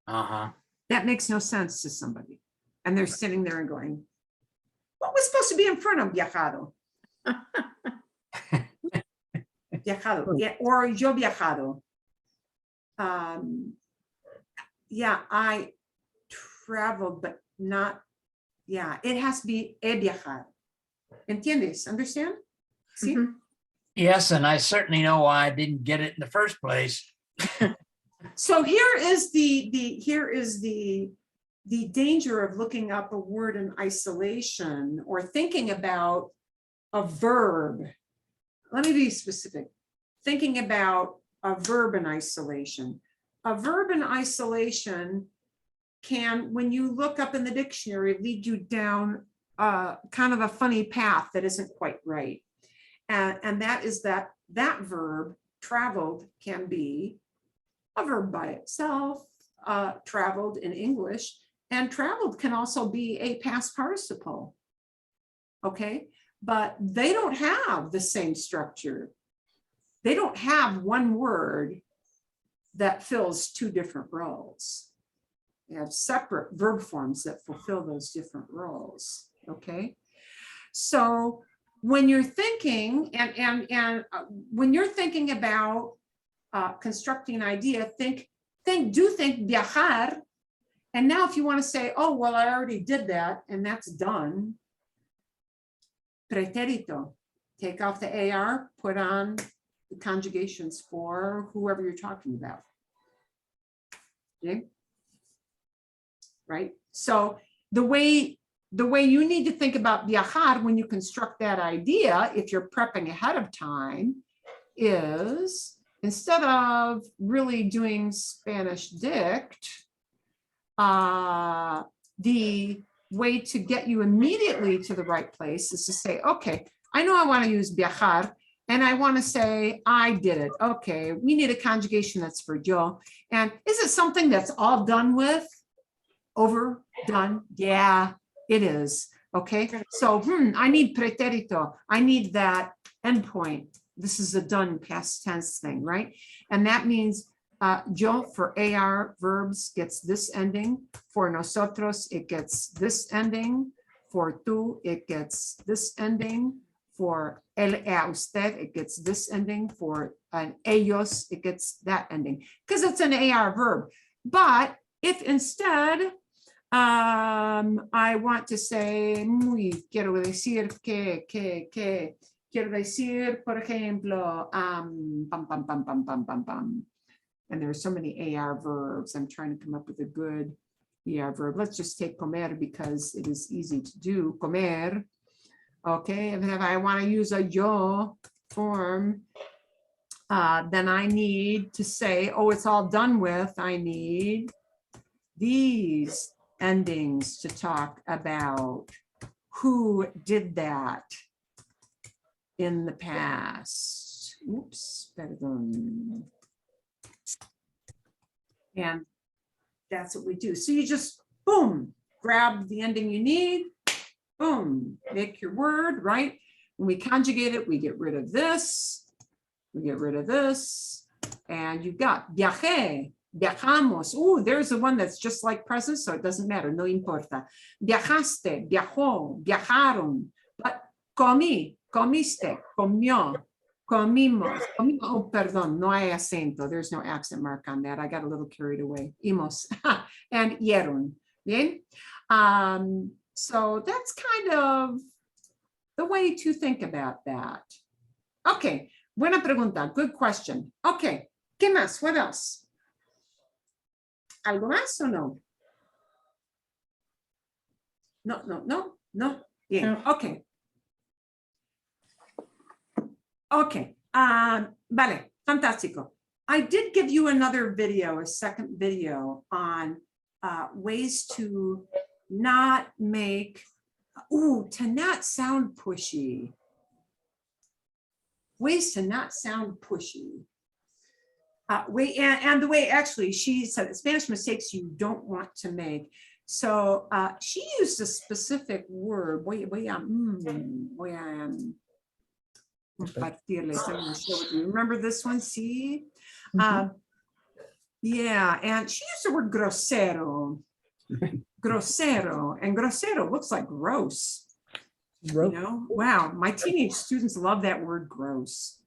Uh-huh. That makes no sense to somebody. And they're sitting there and going, what was supposed to be in front of viajado? Viajado, yeah, or yo viajado. Yeah, I traveled, but not, yeah, it has to be he viajado. ¿Entiendes? Understand? See? Mhm. Yes, and I certainly know why I didn't get it in the first place. So here is the danger of looking up a word in isolation or thinking about a verb. Let me be specific. Thinking about a verb in isolation. A verb in isolation can, when you look up in the dictionary, lead you down kind of a funny path that isn't quite right. And that is that verb, traveled, can be a verb by itself, traveled in English, and traveled can also be a past participle. Okay, but they don't have the same structure. They don't have one word that fills two different roles. They have separate verb forms that fulfill those different roles. Okay, so when you're thinking when you're thinking about constructing an idea, think viajar. And now if you want to say, oh, well, I already did that and that's done. Pretérito, take off the AR, put on the conjugations for whoever you're talking about. Okay. Right? So the way you need to think about viajar when you construct that idea, if you're prepping ahead of time, is instead of really doing Spanish dict, the way to get you immediately to the right place is to say, okay, I know I want to use viajar, and I want to say, I did it. Okay, we need a conjugation that's for yo. And is it something that's all done with? Over, done? Yeah, it is. Okay, so I need pretérito. I need that endpoint. This is a done past tense thing, right? And that means yo for AR verbs gets this ending. For nosotros, it gets this ending. For tú, it gets this ending. For él, ella, usted, it gets this ending. For ellos, it gets that ending. Because it's an AR verb. But if instead I want to say muy, quiero decir que, quiero decir, por ejemplo, pam, pam, pam, pam, pam, pam, pam. And there are so many AR verbs. I'm trying to come up with a good ER verb. Let's just take comer because it is easy to do. Comer. Okay, and if I want to use a yo form, then I need to say, oh, it's all done with. I need these endings to talk about who did that in the past. Oops, perdón. And that's what we do. So you just, boom, grab the ending you need, boom, make your word, right? When we conjugate it, we get rid of this, we get rid of this, and you've got viajé, viajamos. Ooh, there's the one that's just like present, so it doesn't matter, no importa. Viajaste, viajó, viajaron, but comí, comiste, comió, comimos, oh, perdón, no hay acento. There's no accent mark on that. I got a little carried away. Imos and hieron. Bien? So that's kind of the way to think about that. Okay, buena pregunta. Good question. Okay, ¿qué más? What else? ¿Algo más o no? No. Bien, okay. Okay, vale, fantástico. I did give you another video, a second video on ways to not make, to not sound pushy. Ways to not sound pushy. And the way actually she said Spanish mistakes you don't want to make. So she used a specific word. Voy a compartirles. I'm going to share with you. Remember this one? See? Yeah, and she used the word grosero. Grosero, and grosero looks like gross. You know, wow, my teenage students love that word gross.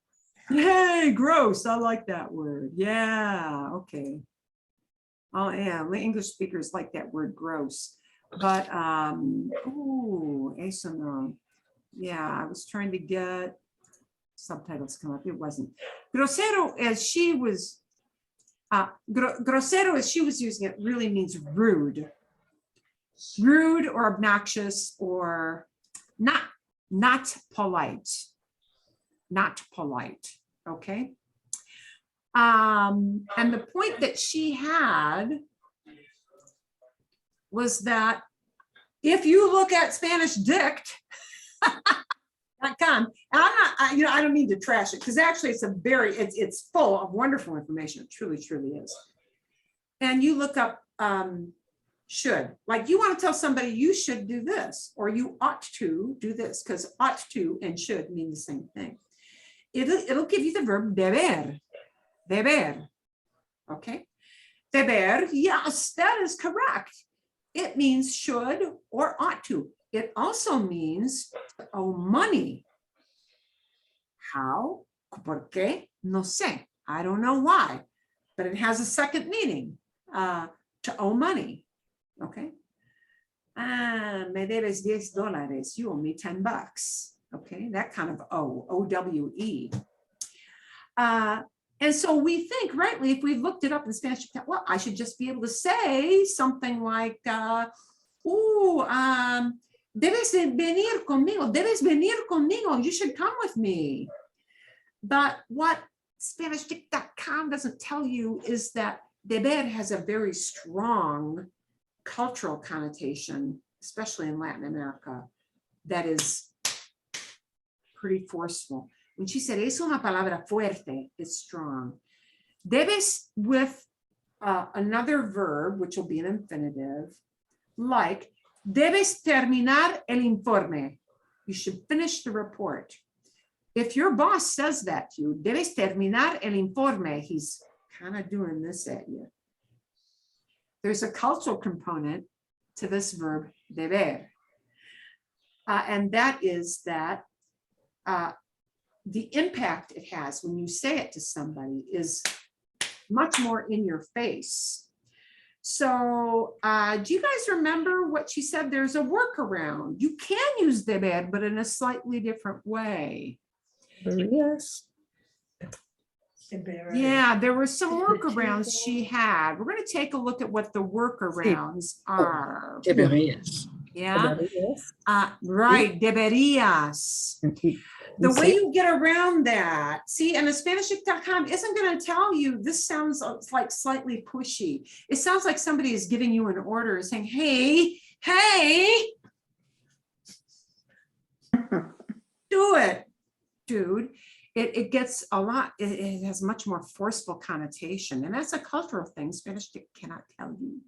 Yay, gross, I like that word. Yeah, okay. Oh yeah, English speakers like that word gross. But, eso no. Yeah, I was trying to get subtitles come up, it wasn't. Grosero, as she was, grosero as she was using it really means rude. Rude or obnoxious or not polite. Not polite, okay? And the point that she had was that if you look at Spanish dict, and I'm not, I don't need to trash it because actually it's full of wonderful information. It truly, truly is. And you look up should, like you want to tell somebody you should do this or you ought to do this because ought to and should mean the same thing. It'll give you the verb deber, deber, okay? Deber, yes, that is correct. It means should or ought to. It also means to owe money. How? ¿Por qué? No sé. I don't know why, but it has a second meaning, to owe money. Okay. Me debes $10. You owe me $10. Okay. That kind of O-W-E. And so we think rightly, if we've looked it up in Spanish, well, I should just be able to say something like, debes venir conmigo, debes venir conmigo, you should come with me. But what SpanishDict.com doesn't tell you is that deber has a very strong cultural connotation, especially in Latin America, that is pretty forceful. When she said, es una palabra fuerte, it's strong. Debes with another verb, which will be an infinitive, like, debes terminar el informe. You should finish the report. If your boss says that to you, debes terminar el informe, he's kind of doing this at you. There's a cultural component to this verb, deber. And that is that the impact it has when you say it to somebody is much more in your face. So do you guys remember what she said? There's a workaround. You can use deber, but in a slightly different way. Yes. Yeah, there were some workarounds she had. We're going to take a look at what the workarounds are. Deberías. Yeah, Deberías. right, deberías. The way you get around that, see, and the SpanishDict.com isn't going to tell you, this sounds like slightly pushy. It sounds like somebody is giving you an order saying, hey, do it, dude. It gets a lot, it has much more forceful connotation. And that's a cultural thing. SpanishDict cannot tell you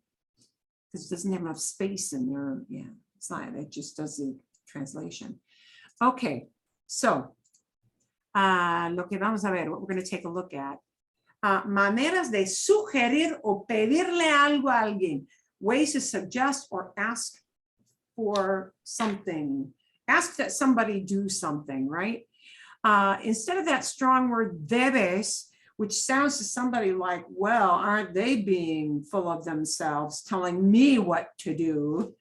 because it doesn't have enough space in there. Yeah, it's not, it just does the translation. Okay. So, lo que vamos a ver, what we're going to take a look at, maneras de sugerir o pedirle algo a alguien, ways to suggest or ask for something, ask that somebody do something, right? Instead of that strong word debes, which sounds to somebody like, well, aren't they being full of themselves, telling me what to do?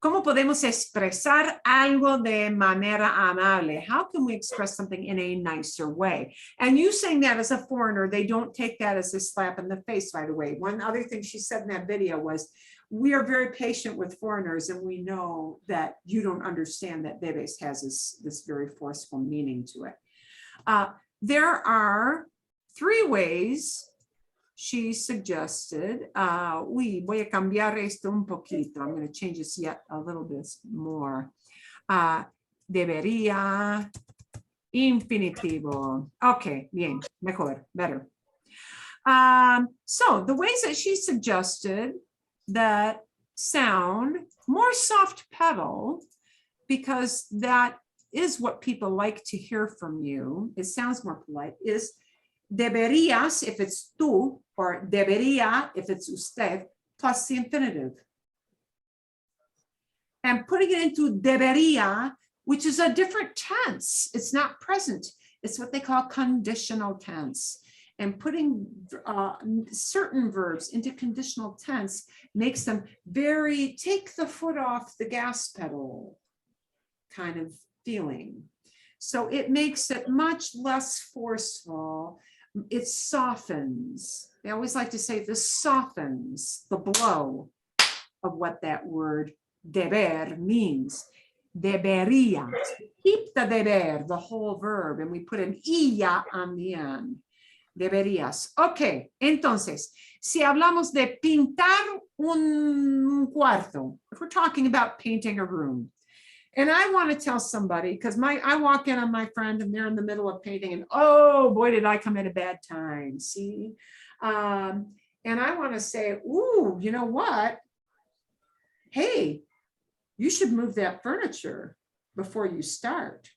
¿Cómo podemos expresar algo de manera amable? How can we express something in a nicer way? And you saying that as a foreigner, they don't take that as a slap in the face, by the way. One other thing she said in that video was, we are very patient with foreigners and we know that you don't understand that debes has this very forceful meaning to it. There are 3 ways she suggested, voy a cambiar esto un poquito. I'm going to change this yet a little bit more. Debería, infinitivo. Okay, bien, mejor, better. So the ways that she suggested that sound more soft pedal, because that is what people like to hear from you. It sounds more polite, is deberías if it's tú, or debería if it's usted, plus the infinitive. And putting it into debería, which is a different tense. It's not present. It's what they call conditional tense. And putting certain verbs into conditional tense makes them very take the foot off the gas pedal kind of feeling. So it makes it much less forceful. It softens. They always like to say this softens the blow of what that word deber means. Debería. Keep the deber, the whole verb, and we put an illa on the end. Deberías. Ok, entonces, si hablamos de pintar un cuarto, if we're talking about painting a room, and I want to tell somebody, because I walk in on my friend and they're in the middle of painting and oh boy, did I come at a bad time, see? And I want to say, ooh, you know what? Hey, you should move that furniture before you start.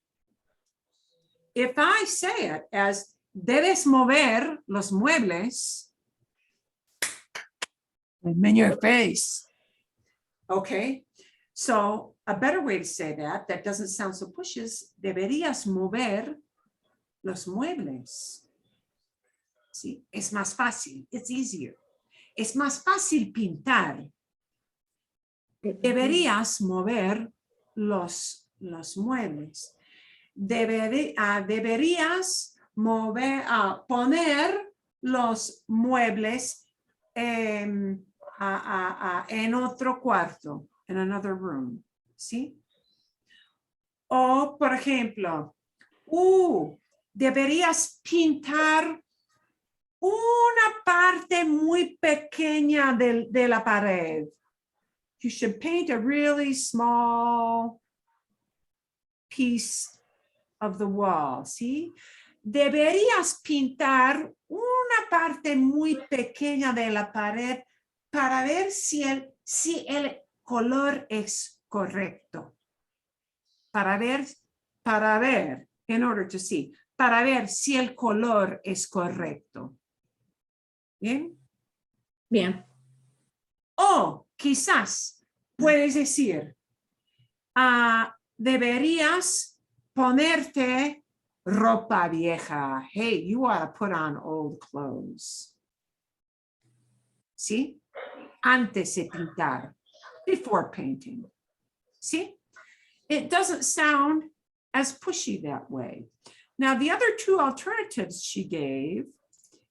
If I say it as debes mover los muebles, I'm in your face. Okay, so a better way to say that doesn't sound so pushy, is deberías mover los muebles. Sí, es más fácil, it's easier. Es más fácil pintar. Deberías mover los muebles. Deberías poner los muebles en otro cuarto, en another room, ¿sí? O, por ejemplo, deberías pintar una parte muy pequeña de la pared. You should paint a really small piece of the wall, ¿sí? Deberías pintar una parte muy pequeña de la pared para ver si el color es correcto. Para ver, in order to see, para ver si el color es correcto. ¿Bien? Bien. O quizás puedes decir, deberías ponerte ropa vieja. Hey, you ought to put on old clothes. ¿Sí? Antes de pintar, before painting. ¿Sí? It doesn't sound as pushy that way. Now, the other two alternatives she gave,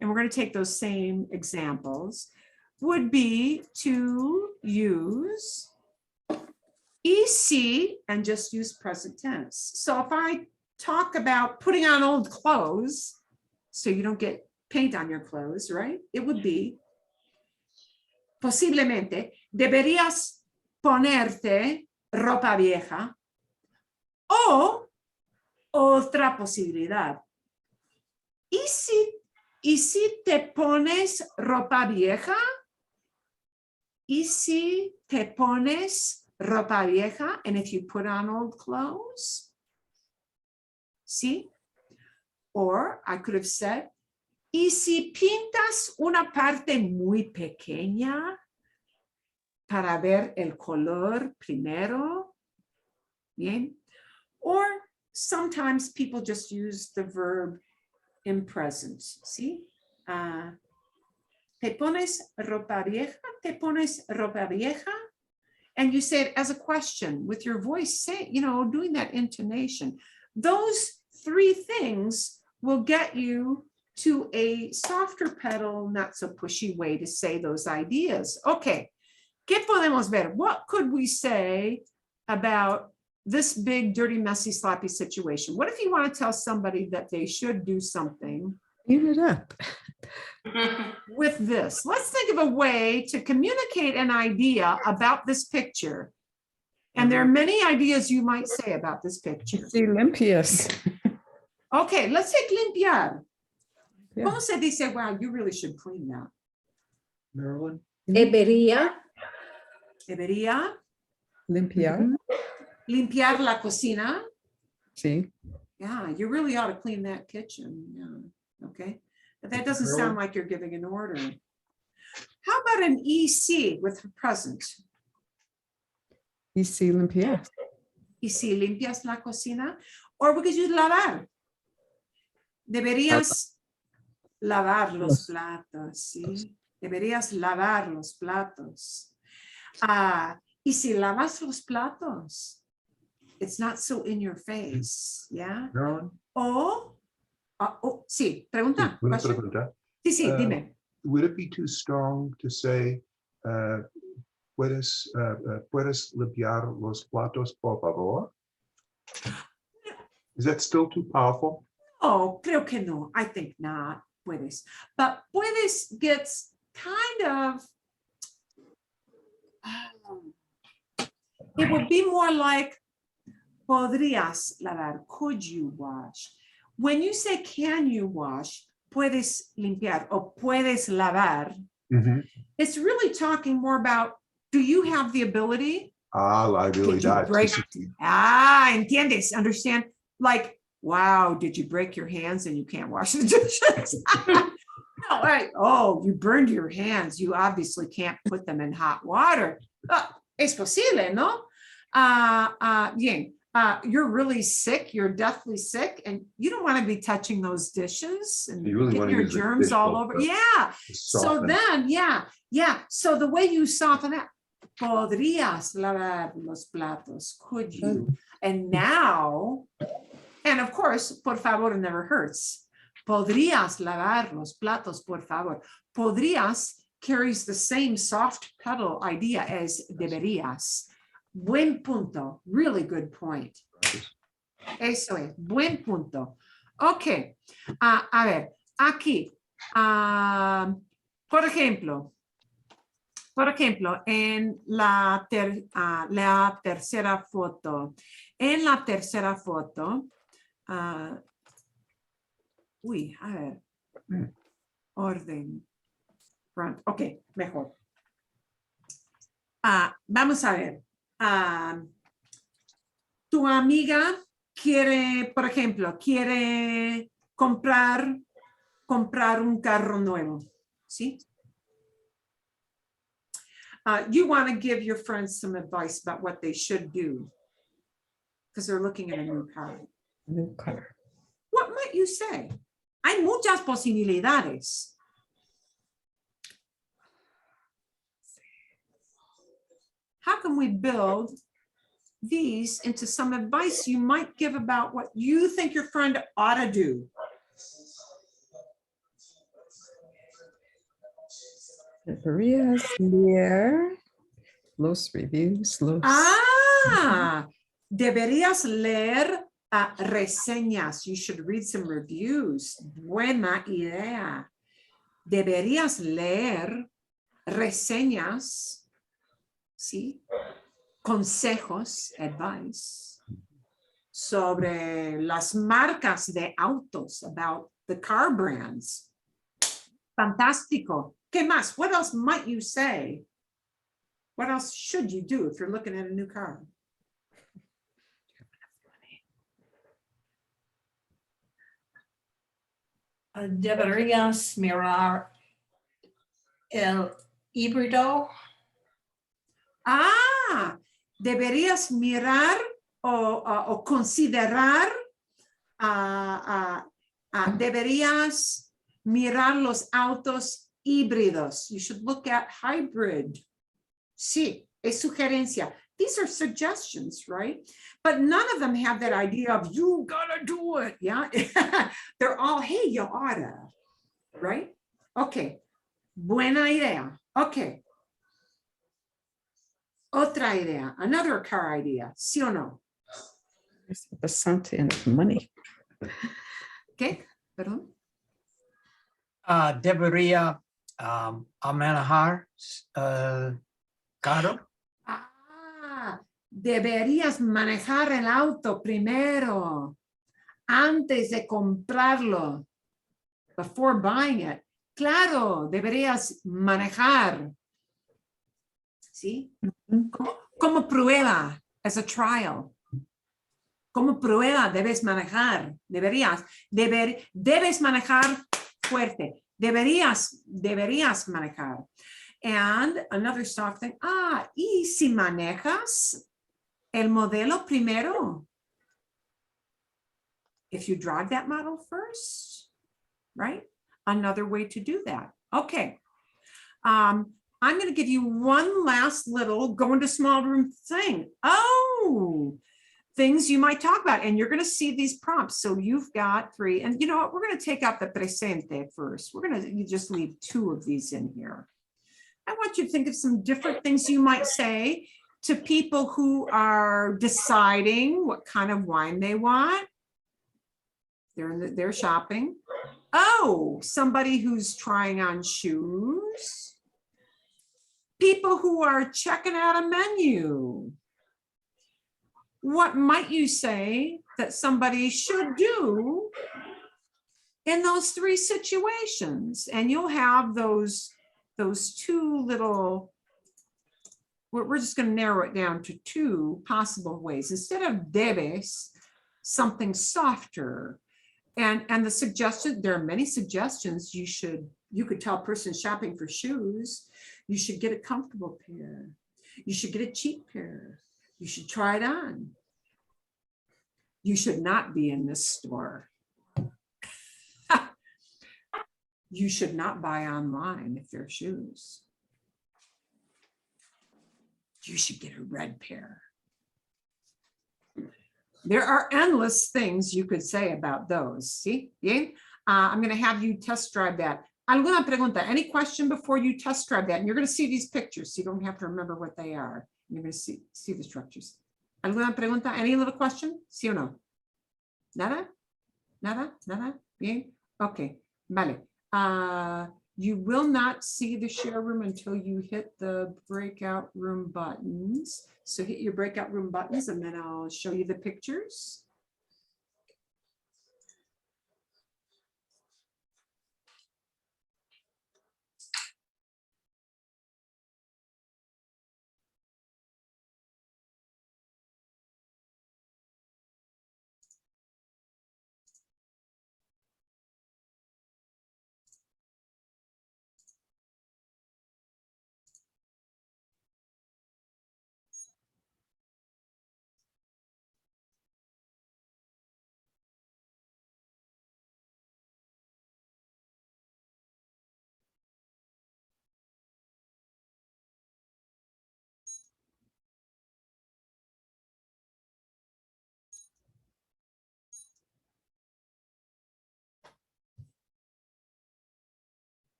and we're going to take those same examples, would be to use EC and just use present tense. So if I talk about putting on old clothes, so you don't get paint on your clothes, right? It would be, posiblemente, deberías ponerte ropa vieja. O otra posibilidad. ¿Y si te pones ropa vieja? ¿Y si te pones ropa vieja? And if you put on old clothes? ¿Sí? Or I could have said, ¿y si pintas una parte muy pequeña para ver el color primero? Bien. Or sometimes people just use the verb in present, ¿sí? Te pones ropa vieja, te pones ropa vieja, and you say it as a question with your voice, say, doing that intonation. Those three things will get you to a softer pedal, not so pushy way to say those ideas. Okay, ¿qué podemos ver? What could we say about this big, dirty, messy, sloppy situation? What if you want to tell somebody that they should do something? Clean it up. With this, let's think of a way to communicate an idea about this picture. And there are many ideas you might say about this picture. Sí, limpias. Okay, let's take limpiar. Yeah. ¿Cómo se dice, wow, you really should clean that? Marilyn? Debería. Debería Limpiar. limpiar la cocina. Sí. Yeah, you really ought to clean that kitchen. Yeah, okay. But that doesn't sound like you're giving an order. How about an EC with present? Y si limpias. ¿Y si limpias la cocina? Or we could use lavar. Deberías lavar los platos, ¿sí? Deberías lavar los platos. Y si lavas los platos, it's not so in your face, ¿ya? Marilyn? Sí, pregunta. Una Question? pregunta. Sí, dime. Would it be too strong to say, puedes limpiar los platos, por favor? Is that still too powerful? Oh, creo que no. I think not. Puedes. But puedes gets kind of, it would be more like, podrías lavar, could you wash? When you say can you wash, puedes limpiar o puedes lavar, it's really talking more about, do you have the ability? La habilidad. Entiendes, understand? Like, wow, did you break your hands and you can't wash the dishes? No, right. Oh, you burned your hands. You obviously can't put them in hot water. Es posible, ¿no? Bien. You're really sick, you're deathly sick, and you don't want to be touching those dishes and You really getting want to your use the germs dish all soap over. to Yeah. So soften. then, yeah. So the way you soften that, podrías lavar los platos, could you? And now, and of course, por favor never hurts. podrías lavar los platos, por favor. Podrías carries the same soft pedal idea as deberías. Buen punto. Really good point. Eso es. Buen punto. Ok. A ver, aquí. Por ejemplo, en la tercera foto. En la tercera foto. Uy, a ver. Orden. Front. Ok, mejor. Vamos a ver. Tu amiga quiere, por ejemplo, quiere comprar un carro nuevo. ¿Sí? You want to give your friends some advice about what they should do because they're looking at a new car. New car. What might you say? Hay muchas posibilidades. How can we build these into some advice you might give about what you think your friend ought to do? Deberías leer los reviews, los... Deberías leer reseñas. You should read some reviews. Buena idea. Deberías leer reseñas, ¿sí? Consejos, advice, sobre las marcas de autos, about the car brands. Fantástico. ¿Qué más? What else might you say? What else should you do if you're looking at a new car? Deberías mirar el híbrido. Deberías mirar o considerar, deberías mirar los autos híbridos. You should look at hybrid. Sí, es sugerencia. These are suggestions, right? But none of them have that idea of you gotta do it, yeah? They're all, hey, you oughta, right? Okay, buena idea. Okay. Otra idea, another car idea, ¿sí o no? Bastante en money. ¿Qué? Perdón. Debería manejar carro. Deberías manejar el auto primero, antes de comprarlo, before buying it. Claro, deberías manejar. ¿Sí? Como prueba, as a trial. Como prueba, debes manejar. Deberías. Debes manejar fuerte. Deberías manejar. And another soft thing. Y si manejas el modelo primero. If you drive that model first, right? Another way to do that. Okay. I'm going to give you one last little go into small room thing. Things you might talk about, and you're going to see these prompts. So you've got 3, and you know what? We're going to take out the presente first. We're going to just leave 2 of these in here. I want you to think of some different things you might say to people who are deciding what kind of wine they want. They're shopping. Somebody who's trying on shoes. People who are checking out a menu. What might you say that somebody should do in those 3 situations? And you'll have those 2 little, we're just going to narrow it down to 2 possible ways. Instead of debes, something softer. And the suggestion, there are many suggestions. You could tell a person shopping for shoes, you should get a comfortable pair. You should get a cheap pair. You should try it on. You should not be in this store. You should not buy online if they're shoes. You should get a red pair. There are endless things you could say about those. ¿Sí? Bien. I'm going to have you test drive that. ¿Alguna pregunta? Any question before you test drive that? And you're going to see these pictures, so you don't have to remember what they are. You're going to see the structures. ¿Alguna pregunta? Any little question? ¿Sí o no? ¿Nada? ¿Nada? ¿Nada? Bien? Okay. Vale. You will not see the share room until you hit the breakout room buttons. So hit your breakout room buttons and then I'll show you the pictures.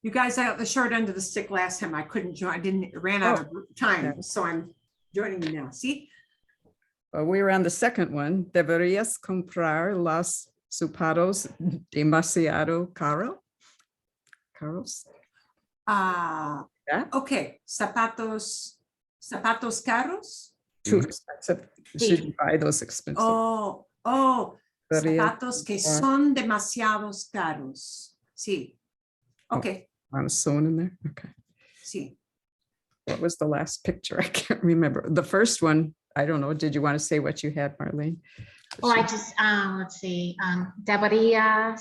You guys, I got the short end of the stick last time. I couldn't join. I didn't, ran out of time. So I'm joining you now. See? We were on the second one. Deberías comprar los zapatos demasiado caros. Yeah. Okay. Zapatos caros. Too expensive. Should you buy those expensive? Oh, zapatos que son demasiados caros. Sí. Okay. On a sewn in there. Okay. Sí. What was the last picture? I can't remember. The first one, I don't know. Did you want to say what you had, Marlene? Oh, I just, let's see, debería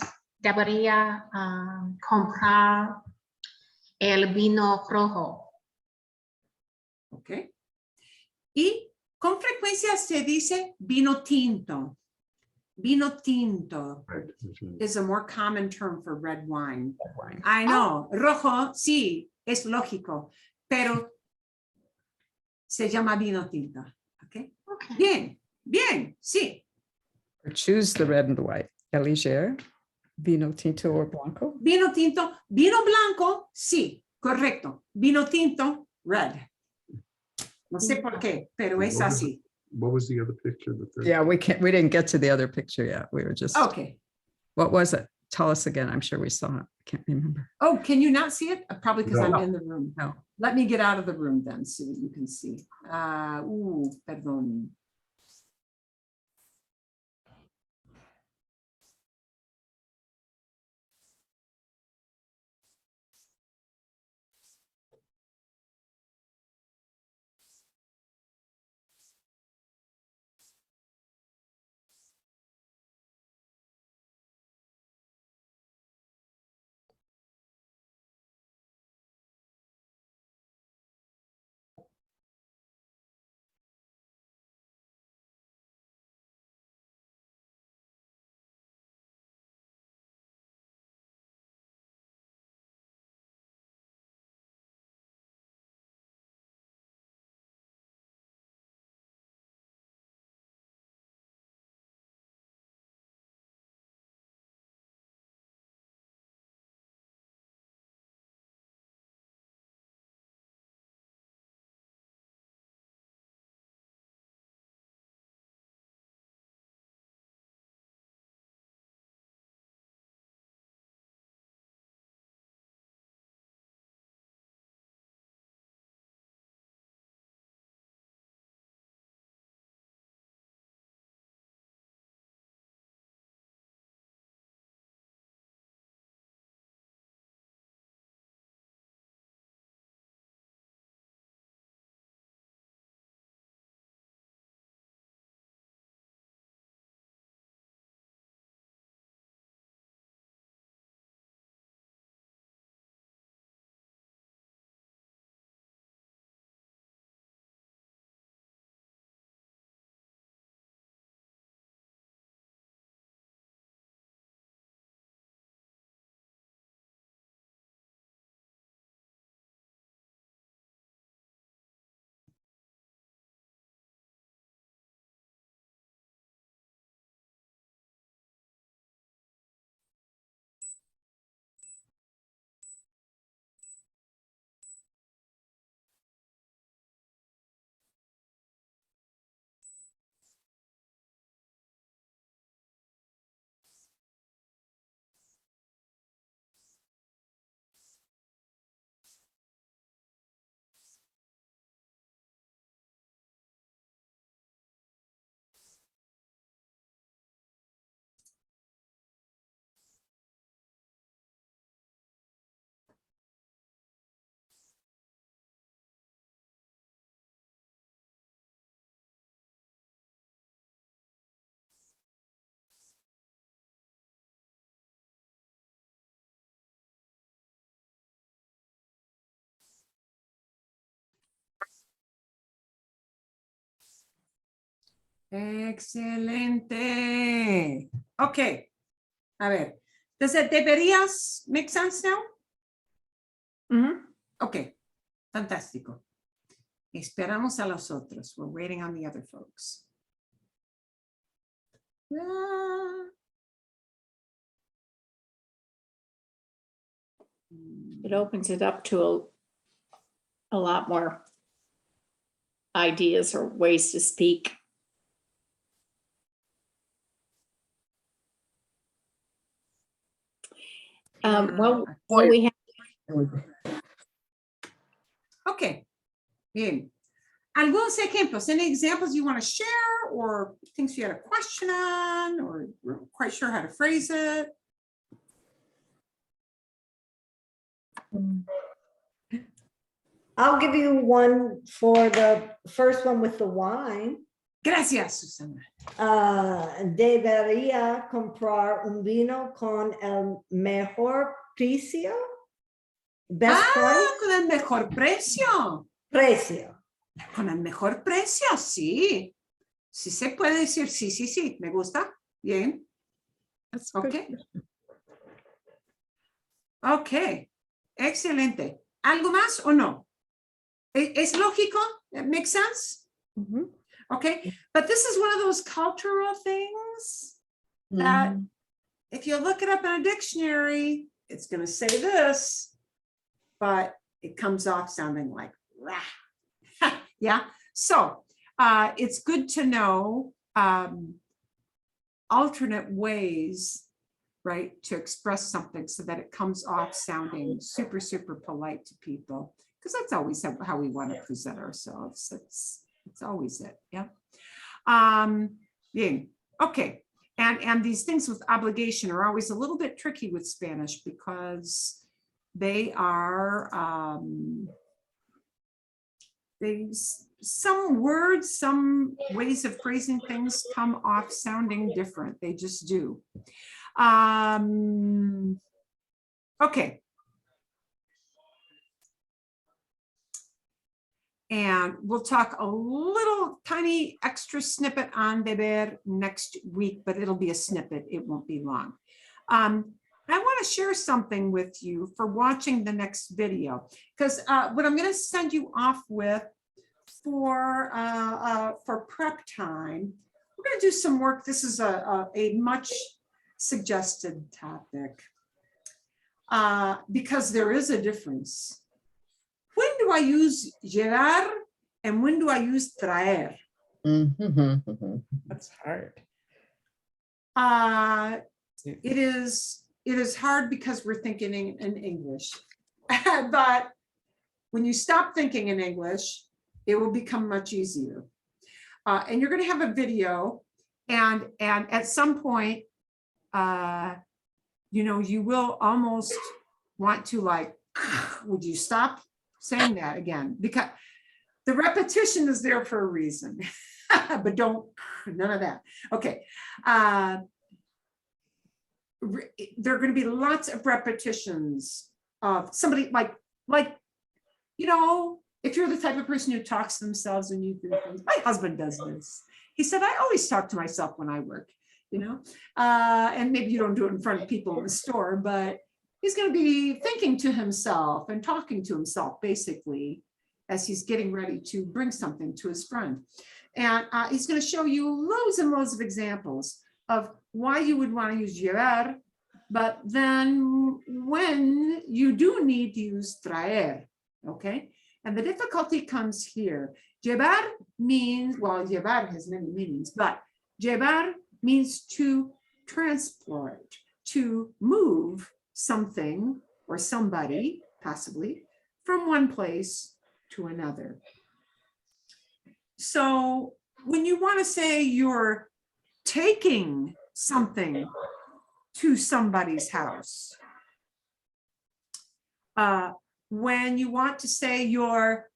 comprar el vino rojo. Okay. Y con frecuencia se dice vino tinto. Vino tinto is a more common term for red wine. I know, rojo, sí, es lógico, pero se llama vino tinto. Okay. Bien, bien, sí. Or choose the red and the white. Eligere, vino tinto or blanco. Vino tinto, vino blanco, sí, correcto. Vino tinto, red. No sé por qué, pero es así. What was the other picture? The third? Yeah, we didn't get to the other picture yet. We were just, Okay. what was it? Tell us again. I'm sure we saw it. I can't remember. Oh, can you not see it? Probably because I'm No. in the room. No. Let me get out of the room then so that you can see. Perdón. Excelente. Okay. A ver. Does it deberías make sense now? Mhm. Okay. Fantástico. Esperamos a los otros. We're waiting on the other folks. Ah. It opens it up to a lot more ideas or ways to speak. Well, we have. Okay. Bien. Algunos ejemplos, any examples you want to share or things you had a question on or weren't quite sure how to phrase it? I'll give you one for the first one with the wine. Gracias, Susana. Debería comprar un vino con el mejor precio. Best price. Con el mejor precio. Precio. Con el mejor precio, sí. Sí se puede decir, sí, sí, sí. Me gusta. Bien. That's Ok. good. Ok. Excelente. ¿Algo más o no? ¿Es lógico? It makes sense? Mhm. Okay. But this is one of those cultural things that if you look it up in a dictionary, it's going to say this, but it comes off sounding like rah. Yeah. So it's good to know alternate ways, right, to express something so that it comes off sounding super, super polite to people, because that's always how we want to present ourselves. It's always it. Yeah. Bien. Okay. And these things with obligation are always a little bit tricky with Spanish because they are some words, some ways of phrasing things come off sounding different. They just do. Okay. And we'll talk a little tiny extra snippet on deber next week, but it'll be a snippet. It won't be long. I want to share something with you for watching the next video, because what I'm going to send you off with for prep time, we're going to do some work. This is a much suggested topic because there is a difference. When do I use llevar and when do I use traer? That's hard. It is hard because we're thinking in English, but when you stop thinking in English, it will become much easier. And you're going to have a video, and at some point, you will almost want to like, would you stop saying that again? Because the repetition is there for a reason, but none of that. Okay. There are going to be lots of repetitions of somebody like, if you're the type of person who talks to themselves and you do things, my husband does this. He said, I always talk to myself when I work, and maybe you don't do it in front of people in the store, but he's going to be thinking to himself and talking to himself, basically, as he's getting ready to bring something to his friend. And he's going to show you loads and loads of examples of why you would want to use llevar, but then when you do need to use traer, okay? And the difficulty comes here. Llevar means, well, llevar has many meanings, but llevar means to transport, to move something or somebody, possibly, from one place to another. So when you want to say you're taking something to somebody's house, when you want to say you're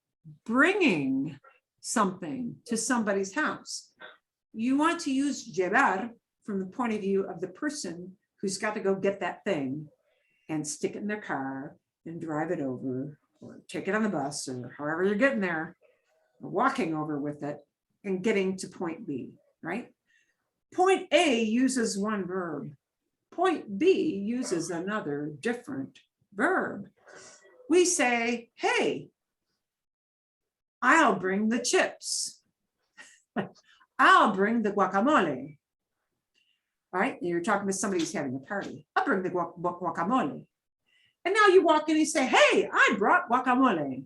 bringing something to somebody's house, you want to use llevar from the point of view of the person who's got to go get that thing and stick it in their car and drive it over, or take it on the bus, or however you're getting there, or walking over with it and getting to point B. right? Point A uses one verb. Point B uses another different verb. We say, hey, I'll bring the chips. I'll bring the guacamole. All right, you're talking to somebody who's having a party. I'll bring the guacamole. And now you walk in and you say, hey, I brought guacamole.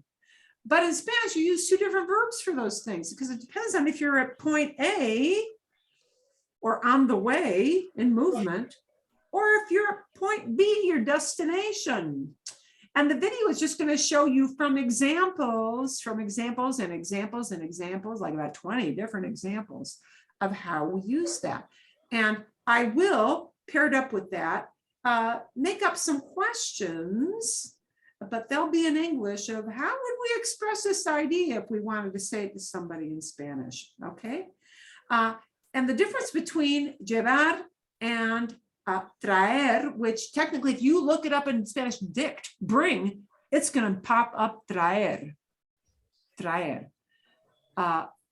But in Spanish, you use two different verbs for those things because it depends on if you're at point A or on the way in movement, or if you're at point B, your destination. And the video is just going to show you from examples, like about 20 different examples of how we use that. And I will, paired up with that, make up some questions, but they'll be in English of how would we express this idea if we wanted to say it to somebody in Spanish, okay? And the difference between llevar and traer, which technically if you look it up in Spanish, dict, bring, it's going to pop up traer.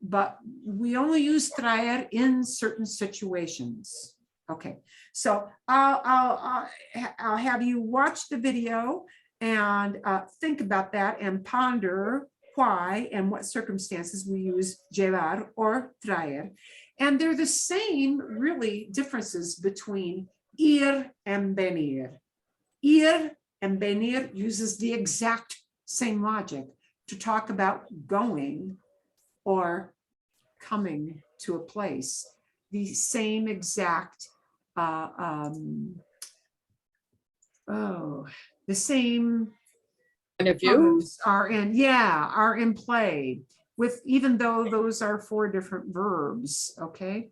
But we only use traer in certain situations. Okay, so I'll have you watch the video and think about that and ponder why and what circumstances we use llevar or traer. And they're the same really differences between ir and venir. Ir and venir uses the exact same logic to talk about going or coming to a place. The same exact, the same Point of view. are in play with, even though those are 4 different verbs, okay?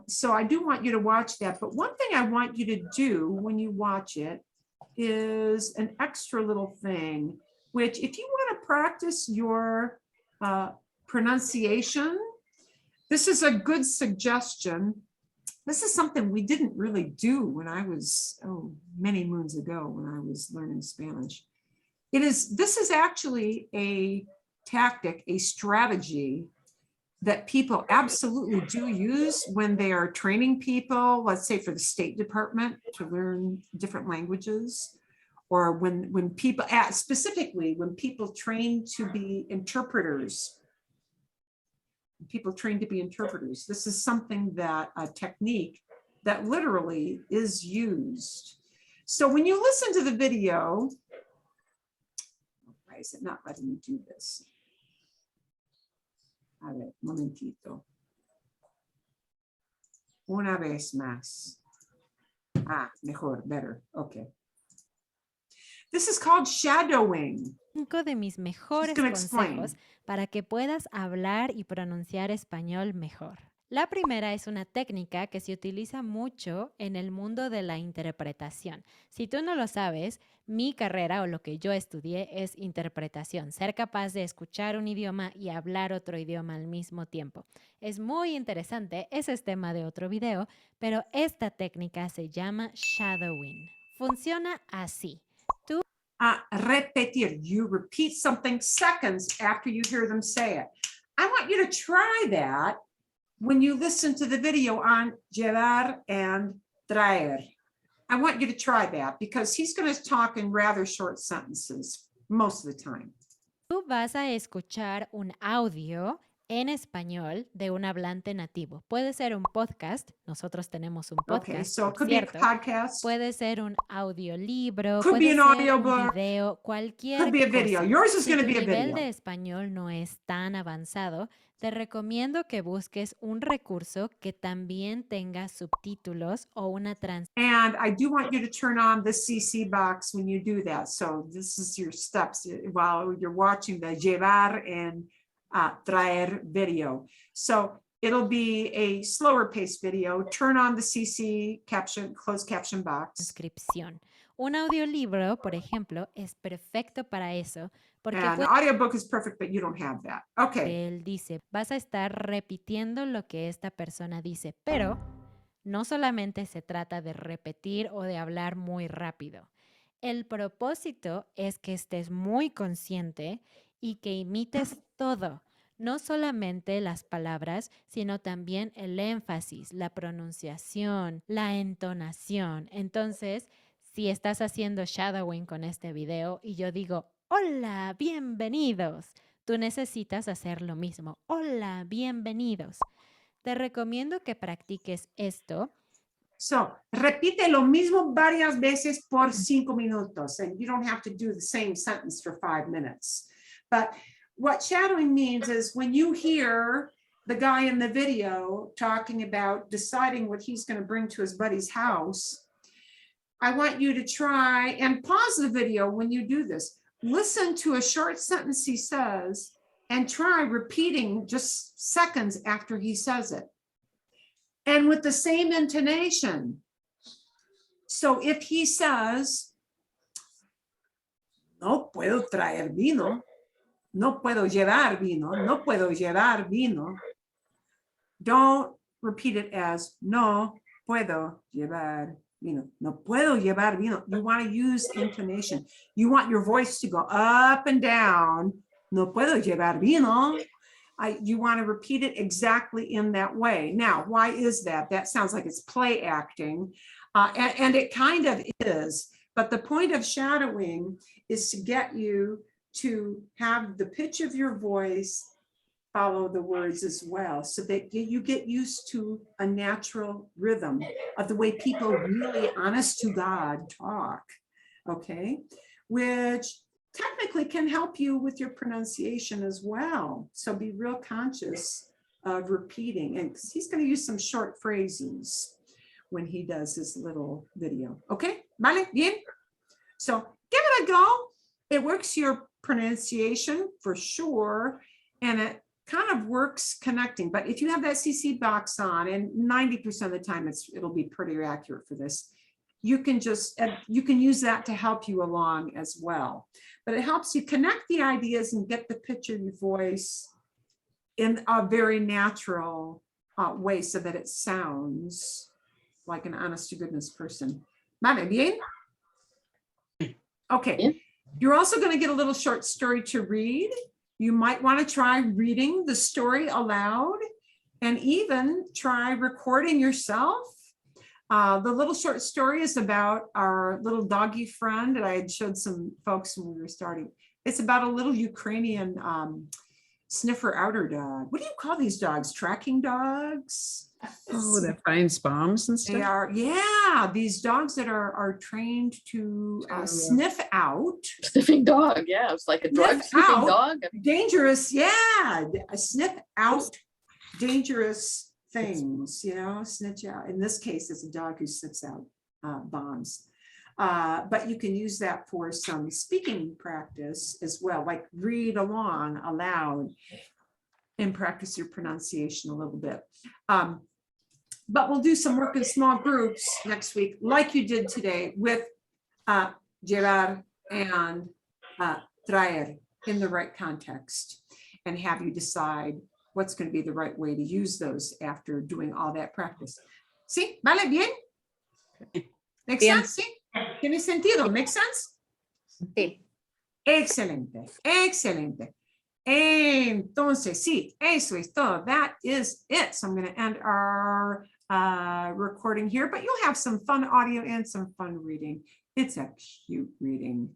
So I do want you to watch that, but one thing I want you to do when you watch it is an extra little thing, which if you want to practice your pronunciation, this is a good suggestion. This is something we didn't really do when I was, many moons ago when I was learning Spanish. This is actually a tactic, a strategy that people absolutely do use when they are training people, let's say for the State Department to learn different languages, or when people, specifically when people train to be interpreters. This is something that, a technique that literally is used. So when you listen to the video, why is it not letting me do this? A ver, momentito. Una vez más. Mejor, better. Okay. This is called shadowing. 5 de mis mejores consejos para que puedas hablar y pronunciar español mejor. La primera es una técnica que se utiliza mucho en el mundo de la interpretación. Si tú no lo sabes, mi carrera o lo que yo estudié es interpretación, ser capaz de escuchar un idioma y hablar otro idioma al mismo tiempo. Es muy interesante, ese es tema de otro video, pero esta técnica se llama shadowing. Funciona así. Repetir. You repeat something seconds after you hear them say it. I want you to try that when you listen to the video on llevar and traer. I want you to try that because he's going to talk in rather short sentences most of the time. Tú vas a escuchar un audio en español de un hablante nativo. Puede ser un podcast, nosotros tenemos un podcast, Okay, so it por could cierto. be a podcast. Puede ser un audiolibro, Could puede be an ser audiobook. un video, cualquier Could be a video. cosa. Yours is Si going to tu be a nivel video. de español no es tan avanzado, te recomiendo que busques un recurso que también tenga subtítulos o una And I do want you to turn on the CC box when you do that. So this is your steps while you're watching the llevar and traer video. So it'll be a slower paced video. Turn on the CC caption, closed caption box. transcripción. Un audiolibro, por ejemplo, es perfecto para eso porque And audiobook is perfect, but you don't have that. Okay. él dice, vas a estar repitiendo lo que esta persona dice, pero no solamente se trata de repetir o de hablar muy rápido. El propósito es que estés muy consciente y que imites todo. no solamente las palabras, sino también el énfasis, la pronunciación, la entonación. Entonces, si estás haciendo shadowing con este video y yo digo, hola, bienvenidos, tú necesitas hacer lo mismo. Hola, bienvenidos. Te recomiendo que practiques esto. So, repite lo mismo varias veces por 5 minutos, and you don't have to do the same sentence for 5 minutes. But what shadowing means is when you hear the guy in the video talking about deciding what he's going to bring to his buddy's house, I want you to try and pause the video when you do this. Listen to a short sentence he says and try repeating just seconds after he says it. And with the same intonation. So if he says, no puedo traer vino, no puedo llevar vino, no puedo llevar vino, don't repeat it as no puedo llevar vino, no puedo llevar vino. You want to use intonation. You want your voice to go up and down. No puedo llevar vino. You want to repeat it exactly in that way. Now, why is that? That sounds like it's play acting, and it kind of is. But the point of shadowing is to get you to have the pitch of your voice follow the words as well, so that you get used to a natural rhythm of the way people really honest to God talk, okay? Which technically can help you with your pronunciation as well. So be real conscious of repeating, and he's going to use some short phrases when he does his little video. Okay, vale, bien. So give it a go. It works your pronunciation for sure, and it kind of works connecting. But if you have that CC box on, and 90% of the time it'll be pretty accurate for this, you can use that to help you along as well. But it helps you connect the ideas and get the pitch of your voice in a very natural way, so that it sounds like an honest to goodness person. Vale, bien? Okay, you're also going to get a little short story to read. You might want to try reading the story aloud, and even try recording yourself. The little short story is about our little doggy friend that I had showed some folks when we were starting. It's about a little Ukrainian sniffer outer dog. What do you call these dogs? Tracking dogs? Oh, that finds bombs and stuff. They are, yeah, these dogs that are trained to sniff out. Sniffing dog, yeah, it's like a drug sniffing dog. Dangerous, yeah, sniff out dangerous things, you know, snitch out. In this case, it's a dog who sniffs out bombs. But you can use that for some speaking practice as well, like read along aloud and practice your pronunciation a little bit. But we'll do some work in small groups next week, like you did today, with llevar and traer in the right context, and have you decide what's going to be the right way to use those after doing all that practice. ¿Sí? ¿Vale? ¿Bien? ¿Make sense? ¿Sí? ¿Tiene sentido? ¿Make sense? Sí. Excelente, excelente. Entonces, sí, eso es todo. That is it. So I'm going to end our recording here, but you'll have some fun audio and some fun reading. It's a cute reading.